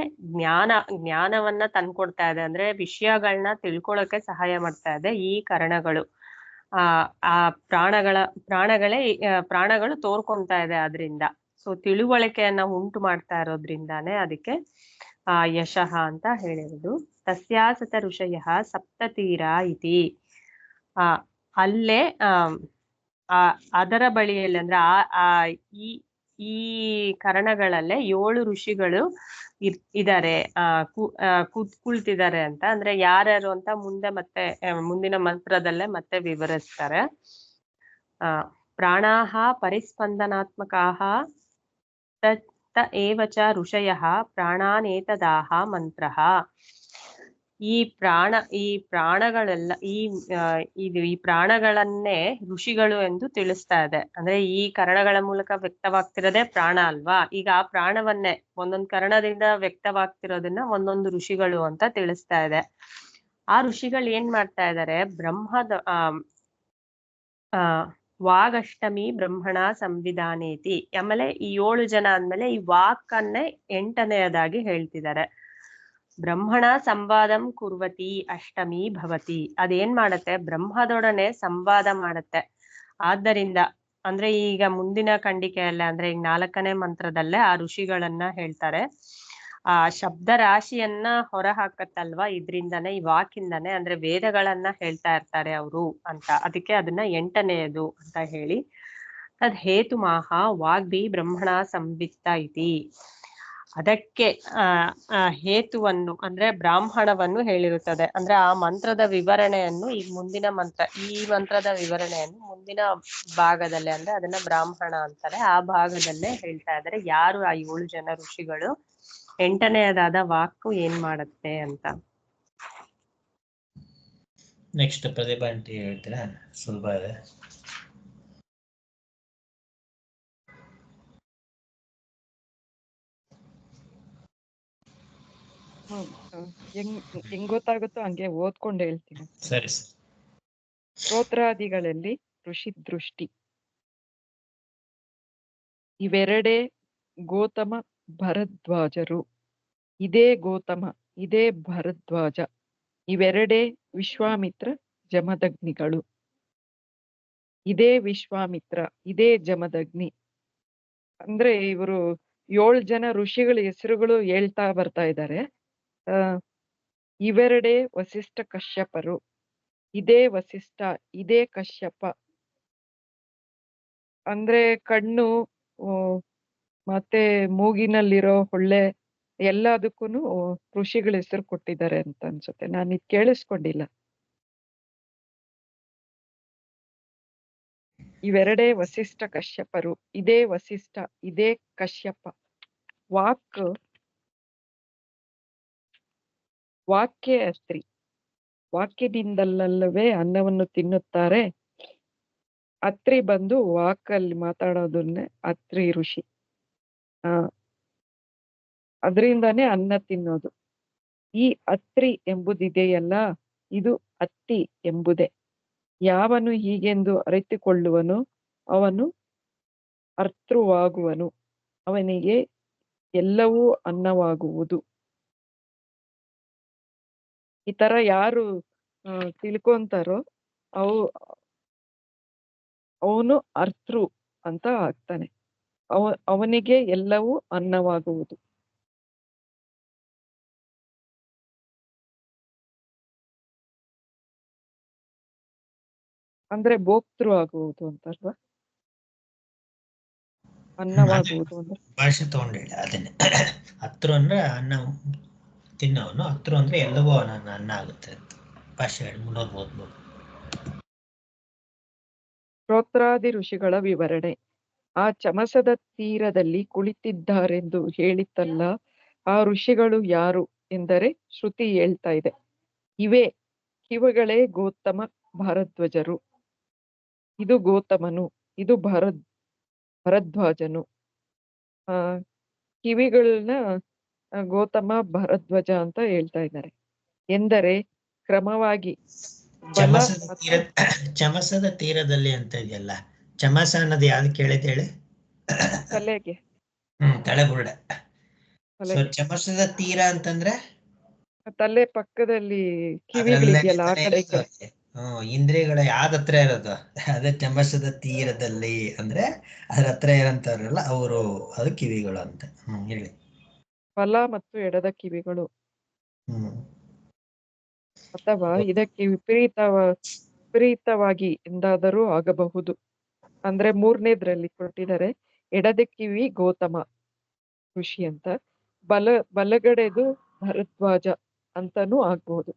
ಜ್ಞಾನವನ್ನ ತಂದ್ಕೊಡ್ತಾ ಇದೆ, ಅಂದ್ರೆ ವಿಷಯಗಳನ್ನ ತಿಳ್ಕೊಳಕ್ಕೆ ಸಹಾಯ ಮಾಡ್ತಾ ಇದೆ ಈ ಕರಣಗಳು. ಆ ಪ್ರಾಣಗಳು ತೋರ್ಕೊಂತಾ ಇದೆ. ಅದರಿಂದ ಸೊ ತಿಳುವಳಿಕೆಯನ್ನ ಉಂಟು ಮಾಡ್ತಾ ಇರೋದ್ರಿಂದಾನೇ ಅದಕ್ಕೆ ಯಶಃ ಅಂತ ಹೇಳಿರೋದು. ತಸ್ಯಾಸತ ಋಷಯಃ ಸಪ್ತತೀರ ಇತಿ. ಅಲ್ಲೇ ಅದರ ಬಳಿಯಲ್ಲಿ ಅಂದ್ರೆ ಈ ಈ ಕರಣಗಳಲ್ಲೇ 7 ಋಷಿಗಳು ಇದಾರೆ, ಕುಳ್ತಿದ್ದಾರೆ ಅಂತ. ಅಂದ್ರೆ ಯಾರ್ಯಾರು ಅಂತ ಮುಂದೆ ಮತ್ತೆ ಮುಂದಿನ ಮಂತ್ರದಲ್ಲೇ ಮತ್ತೆ ವಿವರಿಸ್ತಾರೆ. ಪ್ರಾಣಾಹ ಪರಿಸ್ಪಂದನಾತ್ಮಕಾಹ ತ ಏವ ಚ ಋಷಯಃ ಪ್ರಾಣಾನೇತದಾಹ ಮಂತ್ರಃ. ಈ ಪ್ರಾಣಗಳೆಲ್ಲ ಈ ಪ್ರಾಣಗಳನ್ನೇ ಋಷಿಗಳು ಎಂದು ತಿಳಿಸ್ತಾ ಇದೆ. ಅಂದ್ರೆ ಈ ಕರಣಗಳ ಮೂಲಕ ವ್ಯಕ್ತವಾಗ್ತಿರೋದೇ ಪ್ರಾಣ ಅಲ್ವಾ. ಈಗ ಆ ಪ್ರಾಣವನ್ನೇ ಒಂದೊಂದು ಕರಣದಿಂದ ವ್ಯಕ್ತವಾಗ್ತಿರೋದನ್ನ ಒಂದೊಂದು ಋಷಿಗಳು ಅಂತ ತಿಳಿಸ್ತಾ ಇದೆ. ಆ ಋಷಿಗಳು ಏನ್ ಮಾಡ್ತಾ ಇದ್ದಾರೆ, ಬ್ರಹ್ಮದ ವಾಗಷ್ಟಮಿ ಬ್ರಹ್ಮಣ ಸಂವಿಧಾನೇತಿ. ಆಮೇಲೆ ಈ 7 ಜನ ಅಂದ್ಮೇಲೆ ಈ ವಾಕನ್ನೇ 8ನೆಯದಾಗಿ ಹೇಳ್ತಿದ್ದಾರೆ. ಬ್ರಹ್ಮಣ ಸಂವಾದಂ ಕುರ್ವತಿ ಅಷ್ಟಮಿ ಭವತಿ. ಅದೇನ್ ಮಾಡತ್ತೆ, ಬ್ರಹ್ಮದೊಡನೆ ಸಂವಾದ ಮಾಡತ್ತೆ. ಆದ್ದರಿಂದ ಅಂದ್ರೆ ಈಗ ಮುಂದಿನ ಖಂಡಿಕೆಯಲ್ಲೇ ಅಂದ್ರೆ ಈಗ 4ನೇ ಮಂತ್ರದಲ್ಲೇ ಆ ಋಷಿಗಳನ್ನ ಹೇಳ್ತಾರೆ. ಆ ಶಬ್ದ ರಾಶಿಯನ್ನ ಹೊರ ಹಾಕತ್ತಲ್ವಾ ಇದ್ರಿಂದಾನೆ, ಈ ವಾಕಿಂದಾನೆ. ಅಂದ್ರೆ ವೇದಗಳನ್ನ ಹೇಳ್ತಾ ಇರ್ತಾರೆ ಅವರು ಅಂತ. ಅದಕ್ಕೆ ಅದನ್ನ 8ನೆಯದು ಅಂತ ಹೇಳಿ ತದ್ ಹೇತು ಮಾಹ ವಾಗ್ಭಿ ಬ್ರಹ್ಮಣ ಸಂವಿತ್ತ ಇತಿ. ಅದಕ್ಕೆ ಹೇತುವನ್ನು ಅಂದ್ರೆ ಬ್ರಾಹ್ಮಣವನ್ನು ಹೇಳಿರುತ್ತದೆ. ಅಂದ್ರೆ ಆ ಮಂತ್ರದ ವಿವರಣೆಯನ್ನು ಈಗ ಮುಂದಿನ ಮಂತ್ರ, ಈ ಮಂತ್ರದ ವಿವರಣೆಯನ್ನು ಮುಂದಿನ ಭಾಗದಲ್ಲಿ ಅಂದ್ರೆ ಅದನ್ನ ಬ್ರಾಹ್ಮಣ ಅಂತಾರೆ. ಆ ಭಾಗದಲ್ಲೇ ಹೇಳ್ತಾ ಇದ್ದಾರೆ ಯಾರು ಆ 7 ಜನ ಋಷಿಗಳು, 8ನೆಯದಾದ ವಾಕು ಏನ್ ಮಾಡತ್ತೆ ಅಂತ. ನೆಕ್ಸ್ಟ್ ಪ್ರತಿಭಾ ಆಂಟಿ ಹೇಳ್ತೀರಾ? ಸುಲಭ ಇದೆ. ಹೆಂಗ್ ಗೊತ್ತಾಗುತ್ತೋ ಹಂಗೆ ಓದ್ಕೊಂಡು ಹೇಳ್ತೀನಿ. ಸರಿ ಸರ್. ಸ್ತೋತ್ರಾದಿಗಳಲ್ಲಿ ಋಷಿ ದೃಷ್ಟಿ. ಇವೆರಡೇ ಗೌತಮ ಭರದ್ವಾಜರು. ಇದೇ ಗೌತಮ, ಇದೇ ಭರದ್ವಾಜ. ಇವೆರಡೇ ವಿಶ್ವಾಮಿತ್ರ ಜಮದಗ್ನಿಗಳು. ಇದೇ ವಿಶ್ವಾಮಿತ್ರ, ಇದೇ ಜಮದಗ್ನಿ. ಅಂದ್ರೆ ಇವರು 7 ಜನ ಋಷಿಗಳ ಹೆಸರುಗಳು ಹೇಳ್ತಾ ಬರ್ತಾ ಇದ್ದಾರೆ. ಇವೆರಡೇ ವಸಿಷ್ಠ ಕಶ್ಯಪರು. ಇದೇ ವಸಿಷ್ಠ, ಇದೇ ಕಶ್ಯಪ. ಅಂದ್ರೆ ಕಣ್ಣು ಮತ್ತೆ ಮೂಗಿನಲ್ಲಿರೋ ಹೊಳ್ಳೆ ಎಲ್ಲದಕ್ಕೂ ಋಷಿಗಳ ಹೆಸರು ಕೊಟ್ಟಿದ್ದಾರೆ ಅಂತ ಅನ್ಸುತ್ತೆ. ನಾನು ಇದು ಕೇಳಿಸ್ಕೊಂಡಿಲ್ಲ. ಇವೆರಡೇ ವಸಿಷ್ಠ ಕಶ್ಯಪರು. ಇದೇ ವಸಿಷ್ಠ, ಇದೇ ಕಶ್ಯಪ. ವಾಕ್ಯ ಅತ್ರಿ. ವಾಕ್ಯದಿಂದಲ್ಲವೇ ಅನ್ನವನ್ನು ತಿನ್ನುತ್ತಾರೆ. ಅತ್ರಿ ಬಂದು ವಾಕಲ್ಲಿ ಮಾತಾಡೋದನ್ನೇ ಅತ್ರಿ ಋಷಿ. ಅದರಿಂದಾನೇ ಅನ್ನ ತಿನ್ನೋದು. ಈ ಅತ್ರಿ ಎಂಬುದಿದೆಯಲ್ಲ, ಇದು ಅತ್ತಿ ಎಂಬುದೇ. ಯಾವನು ಹೀಗೆಂದು ಅರಿತುಕೊಳ್ಳುವನು ಅವನು ಅರ್ತೃವಾಗುವನು. ಅವನಿಗೆ ಎಲ್ಲವೂ ಅನ್ನವಾಗುವುದು. ಈ ತರ ಯಾರು ತಿಳ್ಕೊಂತಾರೋ ಅವನು ಅರ್ತೃ ಅಂತ ಆಗ್ತಾನೆ. ಅವನಿಗೆ ಎಲ್ಲವೂ ಅನ್ನವಾಗುವುದು. ಅಂದ್ರೆ ಭೋಕ್ತೃ ಆಗುವುದು ಅಂತಲ್ವಾ, ಅನ್ನವಾಗುವುದು ಅಂದ್ರೆ. ಭಾಷೆ ತಗೊಂಡೇಳಿ ಅದನ್ನೇ. ಹತ್ರ ಅಂದ್ರೆ ಅನ್ನ ತಿನ್ನೋನು, ಹತ್ರ ಅಂದ್ರೆ ಎಲ್ಲವೂ ನನ್ನ ಅನ್ನ ಆಗುತ್ತೆ ಅಂತ ಭಾಷೆ ಹೇಳಿ ಮುಂದೋಗ್ಬೋದು. ಸ್ತೋತ್ರಾದಿ ಋಷಿಗಳ ವಿವರಣೆ. ಆ ಚಮಸದ ತೀರದಲ್ಲಿ ಕುಳಿತಿದ್ದಾರೆಂದು ಹೇಳಿತ್ತಲ್ಲ, ಆ ಋಷಿಗಳು ಯಾರು ಎಂದರೆ ಶ್ರುತಿ ಹೇಳ್ತಾ ಇದೆ. ಇವುಗಳೇ ಗೌತಮ ಭರದ್ವಾಜರು. ಇದು ಗೌತಮನು, ಇದು ಭರದ್ವಾಜನು. ಕಿವಿಗಳನ್ನ ಗೌತಮ ಭರದ್ವಾಜ ಅಂತ ಹೇಳ್ತಾ ಇದ್ದಾರೆ. ಎಂದರೆ ಕ್ರಮವಾಗಿ ಚಮಸದ ತೀರದಲ್ಲಿ ಅಂತ ಇದೆಯಲ್ಲ, ಚಮಸ ಅನ್ನೋದು ಯಾವ್ದು ಕೇಳಿದ ಹೇಳಿ? ತಲೆಗೆ. ತಲೆಬುರುಡೆ. ಚಮಸದ ತೀರ ಅಂತಂದ್ರೆ ತಲೆ ಪಕ್ಕದಲ್ಲಿ ಕಿವಿಗಳಿದೆಯಲ್ಲ ಆ ಕಡೆ. ಇಂದ್ರಿಯಗಳ ಯಾವ್ದ ಹತ್ರ ಇರೋದು? ಅದೇ ಚಮಸದ ತೀರದಲ್ಲಿ ಅಂದ್ರೆ ಅದ್ರ ಹತ್ರ ಇರೋಂಥವ್ರಲ್ಲ ಅವರು, ಅದು ಕಿವಿಗಳು ಅಂತ. ಹೇಳಿ. ಬಲ ಮತ್ತು ಎಡದ ಕಿವಿಗಳು, ಹ್ಮ್ ಅಥವಾ ಇದಕ್ಕೆ ವಿಪರೀತವಾಗಿ ಎಂದಾದರೂ ಆಗಬಹುದು. ಅಂದ್ರೆ 3ನೇದ್ರಲ್ಲಿ ಕೊಟ್ಟಿದ್ದಾರೆ, ಎಡದ ಕಿವಿ ಗೌತಮ ಋಷಿ ಅಂತ, ಬಲಗಡೆದು ಭರದ್ವಾಜ ಅಂತಾನೂ ಆಗ್ಬಹುದು.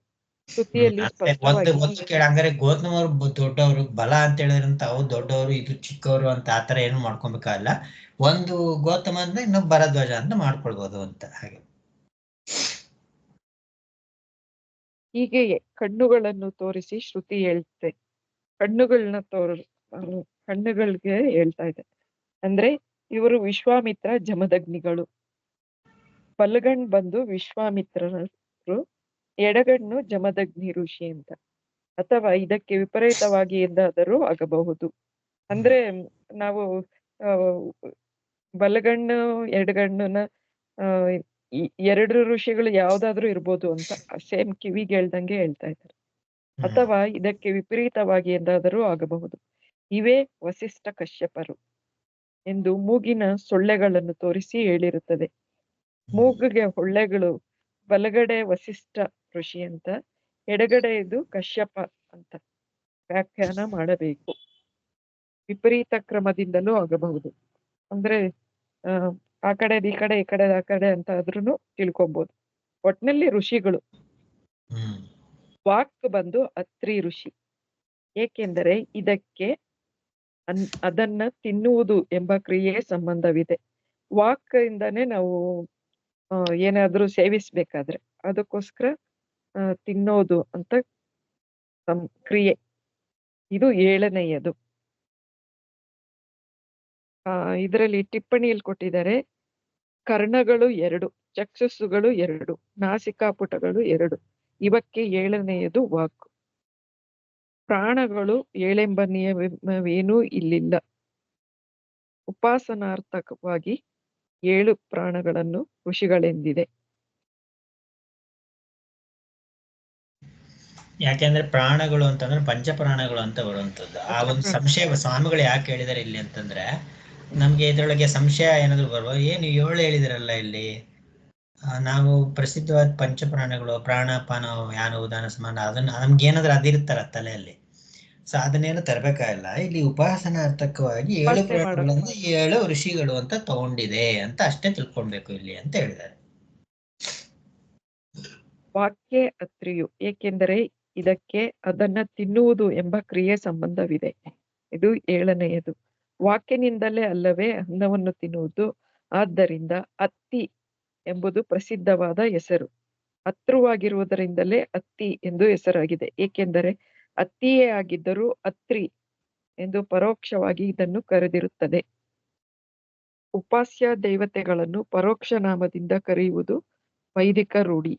ಶ್ರುತಿಯಲ್ಲಿ ಸ್ಪಷ್ಟವಾಗಿ ಹಂಗಾರೆ ಗೌತಮ್ ಅವ್ರು ದೊಡ್ಡವರು, ಬಲ ಅಂತ ಹೇಳಿದ್ರಂತ ಅವ್ರು ದೊಡ್ಡವರು, ಇದು ಚಿಕ್ಕವರು ಅಂತ ಆತರ ಏನು ಮಾಡ್ಕೊಬೇಕಾಗಲ್ಲ. ಒಂದು ಗೌತಮ ಅಂದ್ರೆ ಇನ್ನೊಬ್ಬ ಭರದ್ವಾಜ ಅಂತ ಮಾಡ್ಕೊಳ್ಬಹುದು ಅಂತ. ಹಾಗೆ ಹೀಗೆಯೇ ಕಣ್ಣುಗಳನ್ನು ತೋರಿಸಿ ಶ್ರುತಿ ಹೇಳ್ತೆ. ಕಣ್ಣುಗಳಿಗೆ ಹೇಳ್ತಾ ಇದೆ. ಅಂದ್ರೆ ಇವರು ವಿಶ್ವಾಮಿತ್ರ ಜಮದಗ್ನಿಗಳು. ಬಲಗಣ್ ಬಂದು ವಿಶ್ವಾಮಿತ್ರರು, ಎಡಗಣ್ಣು ಜಮದಗ್ನಿ ಋಷಿ ಅಂತ. ಅಥವಾ ಇದಕ್ಕೆ ವಿಪರೀತವಾಗಿ ಎಂದಾದರೂ ಆಗಬಹುದು. ಅಂದ್ರೆ ನಾವು ಬಲಗಣ್ಣು ಎಡಗಣ್ಣನ ಎರಡು ಋಷಿಗಳು ಯಾವ್ದಾದ್ರು ಇರ್ಬೋದು ಅಂತ ಸೇಮ್ ಕಿವಿಗೆ ಹೇಳ್ದಂಗೆ ಹೇಳ್ತಾ ಇದ್ದಾರೆ. ಅಥವಾ ಇದಕ್ಕೆ ವಿಪರೀತವಾಗಿ ಎಂದಾದರೂ ಆಗಬಹುದು. ಇವೇ ವಸಿಷ್ಠ ಕಶ್ಯಪರು ಎಂದು ಮೂಗಿನ ಸೊಳ್ಳೆಗಳನ್ನು ತೋರಿಸಿ ಹೇಳಿರುತ್ತದೆ. ಮೂಗಿಗೆ ಹೊಳ್ಳೆಗಳು ಬಲಗಡೆ ವಸಿಷ್ಠ ಋಷಿ ಅಂತ, ಎಡಗಡೆ ಇದು ಕಶ್ಯಪ ಅಂತ ವ್ಯಾಖ್ಯಾನ ಮಾಡಬೇಕು. ವಿಪರೀತ ಕ್ರಮದಿಂದಲೂ ಆಗಬಹುದು. ಅಂದ್ರೆ ಆ ಕಡೆದ ಈ ಕಡೆ, ಈ ಕಡೆದ ಆ ಕಡೆ ಅಂತ ಆದ್ರೂ ತಿಳ್ಕೊಬಹುದು. ಒಟ್ನಲ್ಲಿ ಋಷಿಗಳು. ವಾಕ್ ಬಂದು ಅತ್ರಿ ಋಷಿ, ಏಕೆಂದರೆ ಇದಕ್ಕೆ ಅದನ್ನ ತಿನ್ನುವುದು ಎಂಬ ಕ್ರಿಯೆ ಸಂಬಂಧವಿದೆ. ವಾಕ್ ಇಂದಾನೆ ನಾವು ಏನಾದ್ರೂ ಸೇವಿಸ್ಬೇಕಾದ್ರೆ ಅದಕ್ಕೋಸ್ಕರ ತಿನ್ನೋದು ಅಂತ ಕ್ರಿಯೆ. ಇದು 7ನೇಯದು. ಇದರಲ್ಲಿ ಟಿಪ್ಪಣಿಯಲ್ಲಿ ಕೊಟ್ಟಿದ್ದಾರೆ, ಕರ್ಣಗಳು 2, ಚಕ್ಷುಸ್ಸುಗಳು 2, ನಾಸಿಕಾಪುಟಗಳು 2. ಇವಕ್ಕೆ 7ನೇಯದು ವಾಕ್. ಪ್ರಾಣಗಳು 7ಎಂಬ ನಿಯಮವೇನೂ ಇಲ್ಲಿಲ್ಲ. ಉಪಾಸನಾರ್ಥಕವಾಗಿ 7 ಪ್ರಾಣಗಳನ್ನು ಋಷಿಗಳೆಂದಿದೆ. ಯಾಕೆಂದ್ರೆ ಪ್ರಾಣಗಳು ಅಂತಂದ್ರೆ ಪಂಚಪ್ರಾಣಗಳು ಅಂತ ಬರುವಂತದ್ದು. ಆ ಒಂದು ಸಂಶಯ ಸ್ವಾಮಿಗಳು ಯಾಕೆ ಹೇಳಿದಾರೆ ಇಲ್ಲಿ ಅಂತಂದ್ರೆ, ನಮ್ಗೆ ಇದ್ರೊಳಗೆ ಸಂಶಯ ಏನಾದ್ರು ಬರ್ಬೋದು, ಏನು 7 ಹೇಳಿದಾರಲ್ಲ ಇಲ್ಲಿ, ನಾವು ಪ್ರಸಿದ್ಧವಾದ ಪಂಚಪ್ರಾಣಗಳು ಪ್ರಾಣ ಪಾನ ಯಾನ ಉದಾನ ಸಮಾನ, ಅದನ್ನ ನಮ್ಗೆ ಏನಾದ್ರು ಅದಿರುತ್ತಲ್ಲ ತಲೆಯಲ್ಲಿ, ಸೊ ಅದನ್ನೇನು ತರಬೇಕಾಗಿಲ್ಲ. ಇಲ್ಲಿ ಉಪಾಸನಾರ್ಥಕವಾಗಿ 7 ಪ್ರಾಣಗಳನ್ನು 7 ಋಷಿಗಳು ಅಂತ ತಗೊಂಡಿದೆ ಅಂತ ಅಷ್ಟೇ ತಿಳ್ಕೊಳ್ಬೇಕು ಇಲ್ಲಿ ಅಂತ ಹೇಳಿದ್ದಾರೆ. ವಾಕ್ಯೆ ಅತ್ರಿಯು, ಏಕೆಂದರೆ ಇದಕ್ಕೆ ಅದನ್ನ ತಿನ್ನುವುದು ಎಂಬ ಕ್ರಿಯೆ ಸಂಬಂಧವಿದೆ. ಇದು 7ನೇಯದು. ವಾಕ್ಯನಿಂದಲೇ ಅಲ್ಲವೇ ಅನ್ನವನ್ನು ತಿನ್ನುವುದು. ಆದ್ದರಿಂದ ಅತ್ತಿ ಎಂಬುದು ಪ್ರಸಿದ್ಧವಾದ ಹೆಸರು. ಅತೃವಾಗಿರುವುದರಿಂದಲೇ ಅತ್ತಿ ಎಂದು ಹೆಸರಾಗಿದೆ. ಏಕೆಂದರೆ ಅತ್ತಿಯೇ ಆಗಿದ್ದರೂ ಅತ್ರಿ ಎಂದು ಪರೋಕ್ಷವಾಗಿ ಇದನ್ನು ಕರೆದಿರುತ್ತದೆ. ಉಪಾಸ್ಯ ದೇವತೆಗಳನ್ನು ಪರೋಕ್ಷ ನಾಮದಿಂದ ಕರೆಯುವುದು ವೈದಿಕ ರೂಢಿ.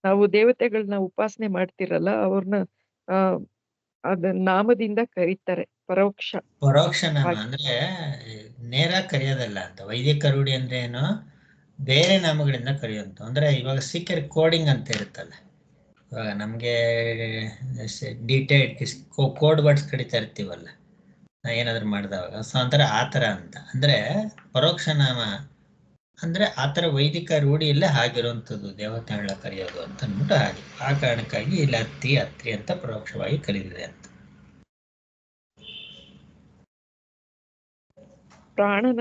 ನಾವು ದೇವತೆಗಳನ್ನ ಉಪಾಸನೆ ಮಾಡ್ತಿರಲ್ಲ, ಅವ್ರನ್ನ ಅದ ನಾಮದಿಂದ ಕರೀತಾರೆ. ಪರೋಕ್ಷ ನಾಮ ಅಂದ್ರೆ ನೇರ ಕರೆಯೋದಲ್ಲ ಅಂತ. ವೈದಿಕ ರೂಢಿ ಅಂದ್ರೆ ಏನು, ಬೇರೆ ನಾಮಗಳಿಂದ ಕರೆಯುವಂತ. ಅಂದ್ರೆ ಇವಾಗ ಸೀಕ್ರೆಟ್ ಕೋಡಿಂಗ್ ಅಂತ ಇರುತ್ತಲ್ಲ, ಇವಾಗ ನಮ್ಗೆ ಡೀಟೇಲ್ ಕೋಡ್ ವರ್ಡ್ಸ್ ಕಡಿತಾ ಇರ್ತೀವಲ್ಲ ಏನಾದ್ರು ಮಾಡಿದವಾಗ, ಸೊ ಅಂತರ ಆತರ ಅಂತ. ಅಂದ್ರೆ ಪರೋಕ್ಷ ನಾಮ ಅಂದ್ರೆ ಆತರ ವೈದಿಕ ರೂಢಿಯಲ್ಲೇ ಆಗಿರುವಂಥದ್ದು ದೇವತೆಗಳ ಕರೆಯೋದು ಅಂತ ಅಂದ್ಬಿಟ್ಟು ಹಾಗೆ. ಆ ಕಾರಣಕ್ಕಾಗಿ ಇಲ್ಲಿ ಅತ್ರಿ ಅಂತ ಪರೋಕ್ಷವಾಗಿ ಕರೆದಿದೆ ಅಂತ. ಪ್ರಾಣನ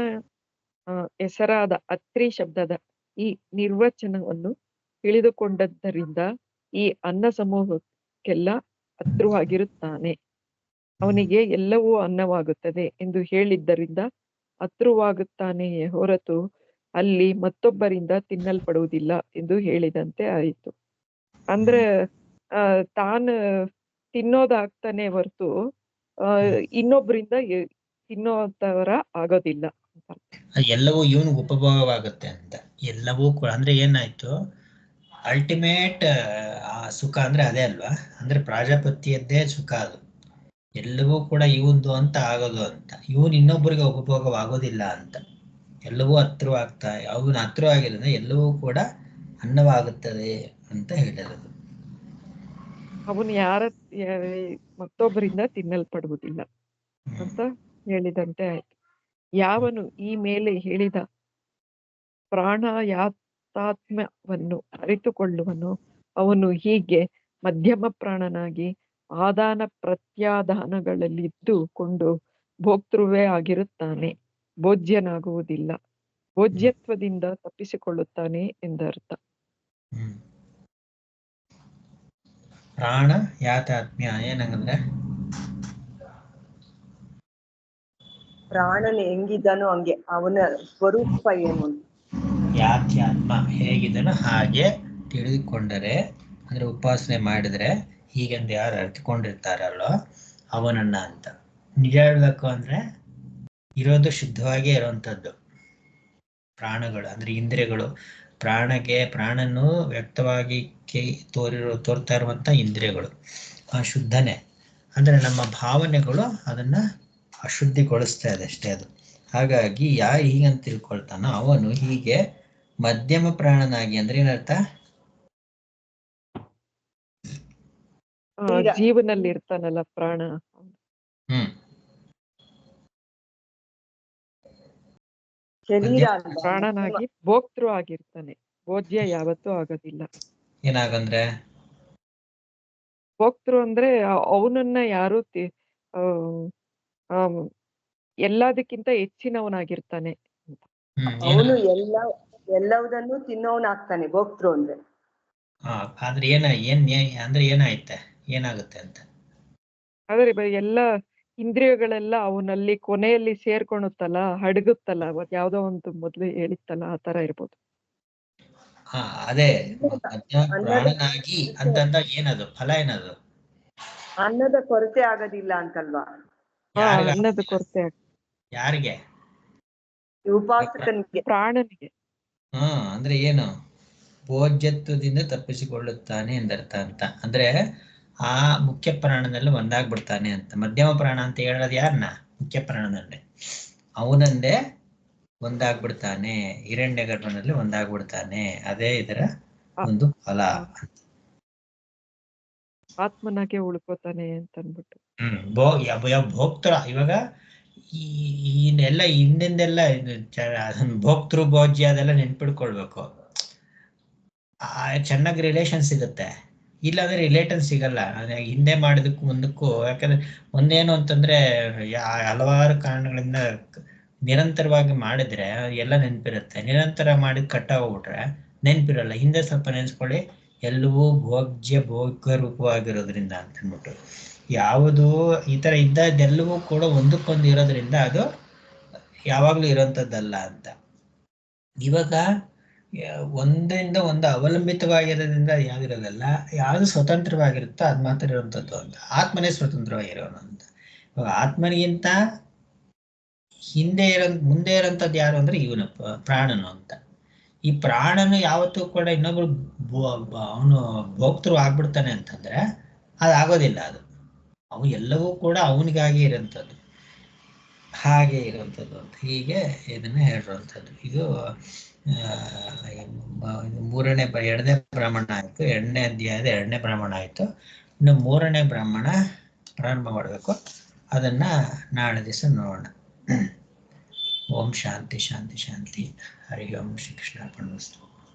ಹೆಸರಾದ ಅತ್ರಿ ಶಬ್ದದ ಈ ನಿರ್ವಚನವನ್ನು ತಿಳಿದುಕೊಂಡದ್ದರಿಂದ ಈ ಅನ್ನ ಸಮೂಹಕ್ಕೆಲ್ಲ ಅತೃವಾಗಿರುತ್ತಾನೆ. ಅವನಿಗೆ ಎಲ್ಲವೂ ಅನ್ನವಾಗುತ್ತದೆ ಎಂದು ಹೇಳಿದ್ದರಿಂದ ಅತೃವಾಗುತ್ತಾನೆಯೇ ಹೊರತು ಅಲ್ಲಿ ಮತ್ತೊಬ್ಬರಿಂದ ತಿನ್ನಲ್ಪಡುವುದಿಲ್ಲ ಎಂದು ಹೇಳಿದಂತೆ ಆಯಿತು. ಅಂದ್ರೆ ತಾನು ತಿನ್ನೋದಾಗ್ತಾನೆ ಹೊರತು ಇನ್ನೊಬ್ಬರಿಂದ ತಿನ್ನೋತರ ಆಗೋದಿಲ್ಲ. ಎಲ್ಲವೂ ಇವನಿಗೆ ಉಪಭೋಗವಾಗುತ್ತೆ ಅಂತ. ಎಲ್ಲವೂ ಕೂಡ ಅಂದ್ರೆ ಏನಾಯ್ತು, ಅಲ್ಟಿಮೇಟ್ ಸುಖ ಅಂದ್ರೆ ಅದೇ ಅಲ್ವಾ. ಅಂದ್ರೆ ಪ್ರಾಜಾಪತ್ಯದ್ದೇ ಸುಖ ಅದು. ಎಲ್ಲವೂ ಕೂಡ ಇವಂದು ಅಂತ ಆಗೋದು ಅಂತ. ಇವನು ಇನ್ನೊಬ್ಬರಿಗೆ ಉಪಭೋಗವಾಗೋದಿಲ್ಲ ಅಂತ. ಎಲ್ಲವೂ ಹತ್ರವಾಗ್ತಾ, ಅವನು ಹತ್ರವಾಗಿರೋದ್ರೆ ಎಲ್ಲವೂ ಕೂಡ ಅನ್ನವಾಗುತ್ತದೆ ಅಂತ ಹೇಳಿರೋದು. ಅವನು ಮತ್ತೊಬ್ಬರಿಂದ ತಿನ್ನಲ್ಪಡುವುದಿಲ್ಲ ಅಂತ ಹೇಳಿದಂತೆ ಆಯ್ತು. ಯಾವನು ಈ ಮೇಲೆ ಹೇಳಿದ ಪ್ರಾಣಾಯಾತಾತ್ಮ್ಯವನ್ನು ಅರಿತುಕೊಳ್ಳುವನು ಅವನು ಹೀಗೆ ಮಧ್ಯಮ ಪ್ರಾಣನಾಗಿ ಆದಾನ ಪ್ರತ್ಯಾದಾನಗಳಲ್ಲಿದ್ದುಕೊಂಡು ಭೋಕ್ತೃವೇ ಆಗಿರುತ್ತಾನೆ, ಭೋಜ್ಯನಾಗುವುದಿಲ್ಲ. ಭೋಜ್ಯತ್ವದಿಂದ ತಪ್ಪಿಸಿಕೊಳ್ಳುತ್ತಾನೆ ಎಂದರ್ಥ. ಪ್ರಾಣ ಯಾತಾತ್ಮ್ಯ ಏನಂದ್ರೆ ಪ್ರಾಣನ ಹೆಂಗಿದ್ದಾನೋ ಹಂಗೆ, ಅವನ ಸ್ವರೂಪ ಏನು ಅಂತ. ಯಾತ್ಯಾತ್ಮ ಹೇಗಿದನೋ ಹಾಗೆ ತಿಳಿದುಕೊಂಡರೆ, ಅಂದ್ರೆ ಉಪಾಸನೆ ಮಾಡಿದ್ರೆ ಹೀಗೆಂದು ಯಾರು ಅರ್ಥಕೊಂಡಿರ್ತಾರಲ್ಲೋ ಅವನನ್ನ ಅಂತ. ನಿಜ ಹೇಳ್ಬೇಕು ಅಂದ್ರೆ ಇರೋದು ಶುದ್ಧವಾಗೇ ಇರುವಂಥದ್ದು ಪ್ರಾಣಗಳು, ಅಂದ್ರೆ ಇಂದ್ರಿಯಗಳು. ಪ್ರಾಣನು ವ್ಯಕ್ತವಾಗಿ ತೋರ್ತಾ ಇರುವಂತ ಇಂದ್ರಿಯಗಳು ಆ ಶುದ್ಧನೇ. ಅಂದ್ರೆ ನಮ್ಮ ಭಾವನೆಗಳು ಅದನ್ನ ಅಶುದ್ಧಿಗೊಳಿಸ್ತಾ ಇದೆ ಅಷ್ಟೇ ಅದು. ಹಾಗಾಗಿ ಯಾರು ಹೀಗಂತ ತಿಳ್ಕೊಳ್ತಾನೋ ಅವನು ಹೀಗೆ ಮಧ್ಯಮ ಪ್ರಾಣನಾಗಿ, ಅಂದ್ರೆ ಏನರ್ಥ? ಜೀವನಲ್ಲಿ ಇರ್ತಾನಲ್ಲ ಪ್ರಾಣ, ಶರೀರ ಪ್ರಾಣನಾಗಿ ಭೋಕ್ತೃ ಆಗಿರ್ತಾನೆ, ಭೋಜ್ಯ ಯಾವತ್ತೂ ಆಗೋದಿಲ್ಲ. ಏನಾಗಂದ್ರೆ ಭೋಕ್ತೃ ಅಂದ್ರೆ ಅವನನ್ನ ಯಾರು ಎಲ್ಲದಕ್ಕಿಂತ ಹೆಚ್ಚಿನವನಾಗಿರ್ತಾನೆ. ಅವನು ಎಲ್ಲವುದನ್ನು ತಿನ್ನೋನಾಗ್ತಾನೆ ಭೋಕ್ತೃ ಅಂದ್ರೆ. ಆದ್ರೆ ಅಂದ್ರೆ ಏನಾಗುತ್ತೆ ಅಂತ ಆದ್ರೆ ಎಲ್ಲ ಇಂದ್ರಿಯಗಳೆಲ್ಲ ಅವನಲ್ಲಿ ಕೊನೆಯಲ್ಲಿ ಸೇರ್ಕೊಳುತ್ತಲ್ಲ, ಹಡಗುತ್ತಲ್ಲ, ಯಾವ್ದೋ ಒಂದು ಮೊದ್ಲು ಹೇಳಿತ್ತಲ್ಲ ಆ ತರ ಇರ್ಬೋದು. ಅದೇ ಪ್ರಾಣನಾಗಿ ಅಂತಂದಾಗ ಏನದು ಫಲ? ಏನದು? ಅನ್ನದ ಕೊರತೆ ಆಗೋದಿಲ್ಲ ಅಂತಲ್ವಾ? ಅನ್ನದ ಕೊರತೆ ಯಾರಿಗೆ? ಉಪಾಸಕನಿಗೆ, ಪ್ರಾಣನಿಗೆ. ಅಂದ್ರೆ ಏನು? ಭೋಜ್ಯತ್ವದಿಂದ ತಪ್ಪಿಸಿಕೊಳ್ಳುತ್ತಾನೆ ಎಂದರ್ಥ ಅಂತ. ಅಂದ್ರೆ ಆ ಮುಖ್ಯ ಪ್ರಾಣದಲ್ಲಿ ಒಂದಾಗ್ಬಿಡ್ತಾನೆ ಅಂತ. ಮಧ್ಯಮ ಪ್ರಾಣ ಅಂತ ಹೇಳೋದು ಯಾರನ್ನ? ಮುಖ್ಯ ಪ್ರಾಣನಲ್ಲೇ ಅವನಂದೇ ಒಂದಾಗ್ಬಿಡ್ತಾನೆ, ಹಿರಣ್ಯ ಗರ್ಭನಲ್ಲಿ ಒಂದಾಗ್ಬಿಡ್ತಾನೆ. ಅದೇ ಇದರ ಒಂದು ಫಲ. ಆತ್ಮನಾಗೆ ಉಳ್ಕೋತಾನೆ ಅಂತ ಅಂದ್ಬಿಟ್ಟು. ಭೋಕ್ತೃ ಇವಾಗ ಎಲ್ಲ ಹಿಂದಿಂದೆಲ್ಲ ಭೋಕ್ತೃ ಭೋಜ್ಯ ಅದೆಲ್ಲ ನೆನ್ಪಿಡ್ಕೊಳ್ಬೇಕು. ಚೆನ್ನಾಗಿ ರಿಲೇಷನ್ ಸಿಗುತ್ತೆ, ಇಲ್ಲಾಂದ್ರೆ ರಿಲೇಟನ್ ಸಿಗಲ್ಲ. ಹಿಂದೆ ಮಾಡಿದಕ್ಕೂ ಮುಂದಕ್ಕೂ. ಯಾಕಂದ್ರೆ ಒಂದೇನು ಅಂತಂದ್ರೆ ಹಲವಾರು ಕಾರಣಗಳಿಂದ ನಿರಂತರವಾಗಿ ಮಾಡಿದ್ರೆ ಎಲ್ಲ ನೆನಪಿರುತ್ತೆ. ನಿರಂತರ ಮಾಡಿ ಕಟ್ಟಾಗೋಗ್ಬಿಟ್ರೆ ನೆನಪಿರಲ್ಲ. ಹಿಂದೆ ಸ್ವಲ್ಪ ನೆನೆಸ್ಕೊಳ್ಳಿ, ಎಲ್ಲವೂ ಭೋಗ್ಯ ರೂಪವಾಗಿರೋದ್ರಿಂದ ಅಂತ ಅಂದ್ಬಿಟ್ಟು. ಯಾವುದು ಈ ತರ ಇದ್ದದ್ದೆಲ್ಲವೂ ಕೂಡ ಒಂದಕ್ಕೊಂದು ಇರೋದ್ರಿಂದ ಅದು ಯಾವಾಗ್ಲೂ ಇರೋಂಥದ್ದಲ್ಲ ಅಂತ. ಇವಾಗ ಒಂದರಿಂದ ಒಂದು ಅವಲಂಬಿತವಾಗಿರೋದ್ರಿಂದ ಯಾವ್ದಿರೋದಲ್ಲ, ಯಾವ್ದು ಸ್ವತಂತ್ರವಾಗಿರುತ್ತೋ ಅದು ಮಾತ್ರ ಇರುವಂಥದ್ದು ಅಂತ. ಆತ್ಮನೇ ಸ್ವತಂತ್ರವಾಗಿರೋನು ಅಂತ. ಇವಾಗ ಆತ್ಮನಿಗಿಂತ ಮುಂದೆ ಇರೋಂಥದ್ದು ಯಾರು ಅಂದ್ರೆ ಇವನು ಪ್ರಾಣನು ಅಂತ. ಈ ಪ್ರಾಣನು ಯಾವತ್ತೂ ಕೂಡ ಇನ್ನೊಬ್ರು ಅವನು ಭೋಕ್ತೃ ಆಗ್ಬಿಡ್ತಾನೆ ಅಂತಂದ್ರೆ ಅದಾಗೋದಿಲ್ಲ. ಅದು ಅವನು ಎಲ್ಲವೂ ಕೂಡ ಅವನಿಗಾಗಿ ಇರೋಂಥದ್ದು, ಹಾಗೆ ಇರುವಂಥದ್ದು ಅಂತ. ಹೀಗೆ ಇದನ್ನ ಹೇಳಿರುವಂಥದ್ದು. ಇದು ಎರಡನೇ ಬ್ರಾಹ್ಮಣ ಆಯ್ತು. 2ನೇ ಅಧ್ಯಾಯದ 2ನೇ ಬ್ರಾಹ್ಮಣ ಆಯ್ತು. ಇನ್ನು 3ನೇ ಬ್ರಾಹ್ಮಣ ಪ್ರಾರಂಭ ಮಾಡಬೇಕು. ಅದನ್ನ ನಾಳೆ ದಿವಸ ನೋಡೋಣ. ಓಂ ಶಾಂತಿ ಶಾಂತಿ ಶಾಂತಿ. ಹರಿ ಓಂ ಶ್ರೀ ಕೃಷ್ಣಾರ್ಪಣಮಸ್ತು.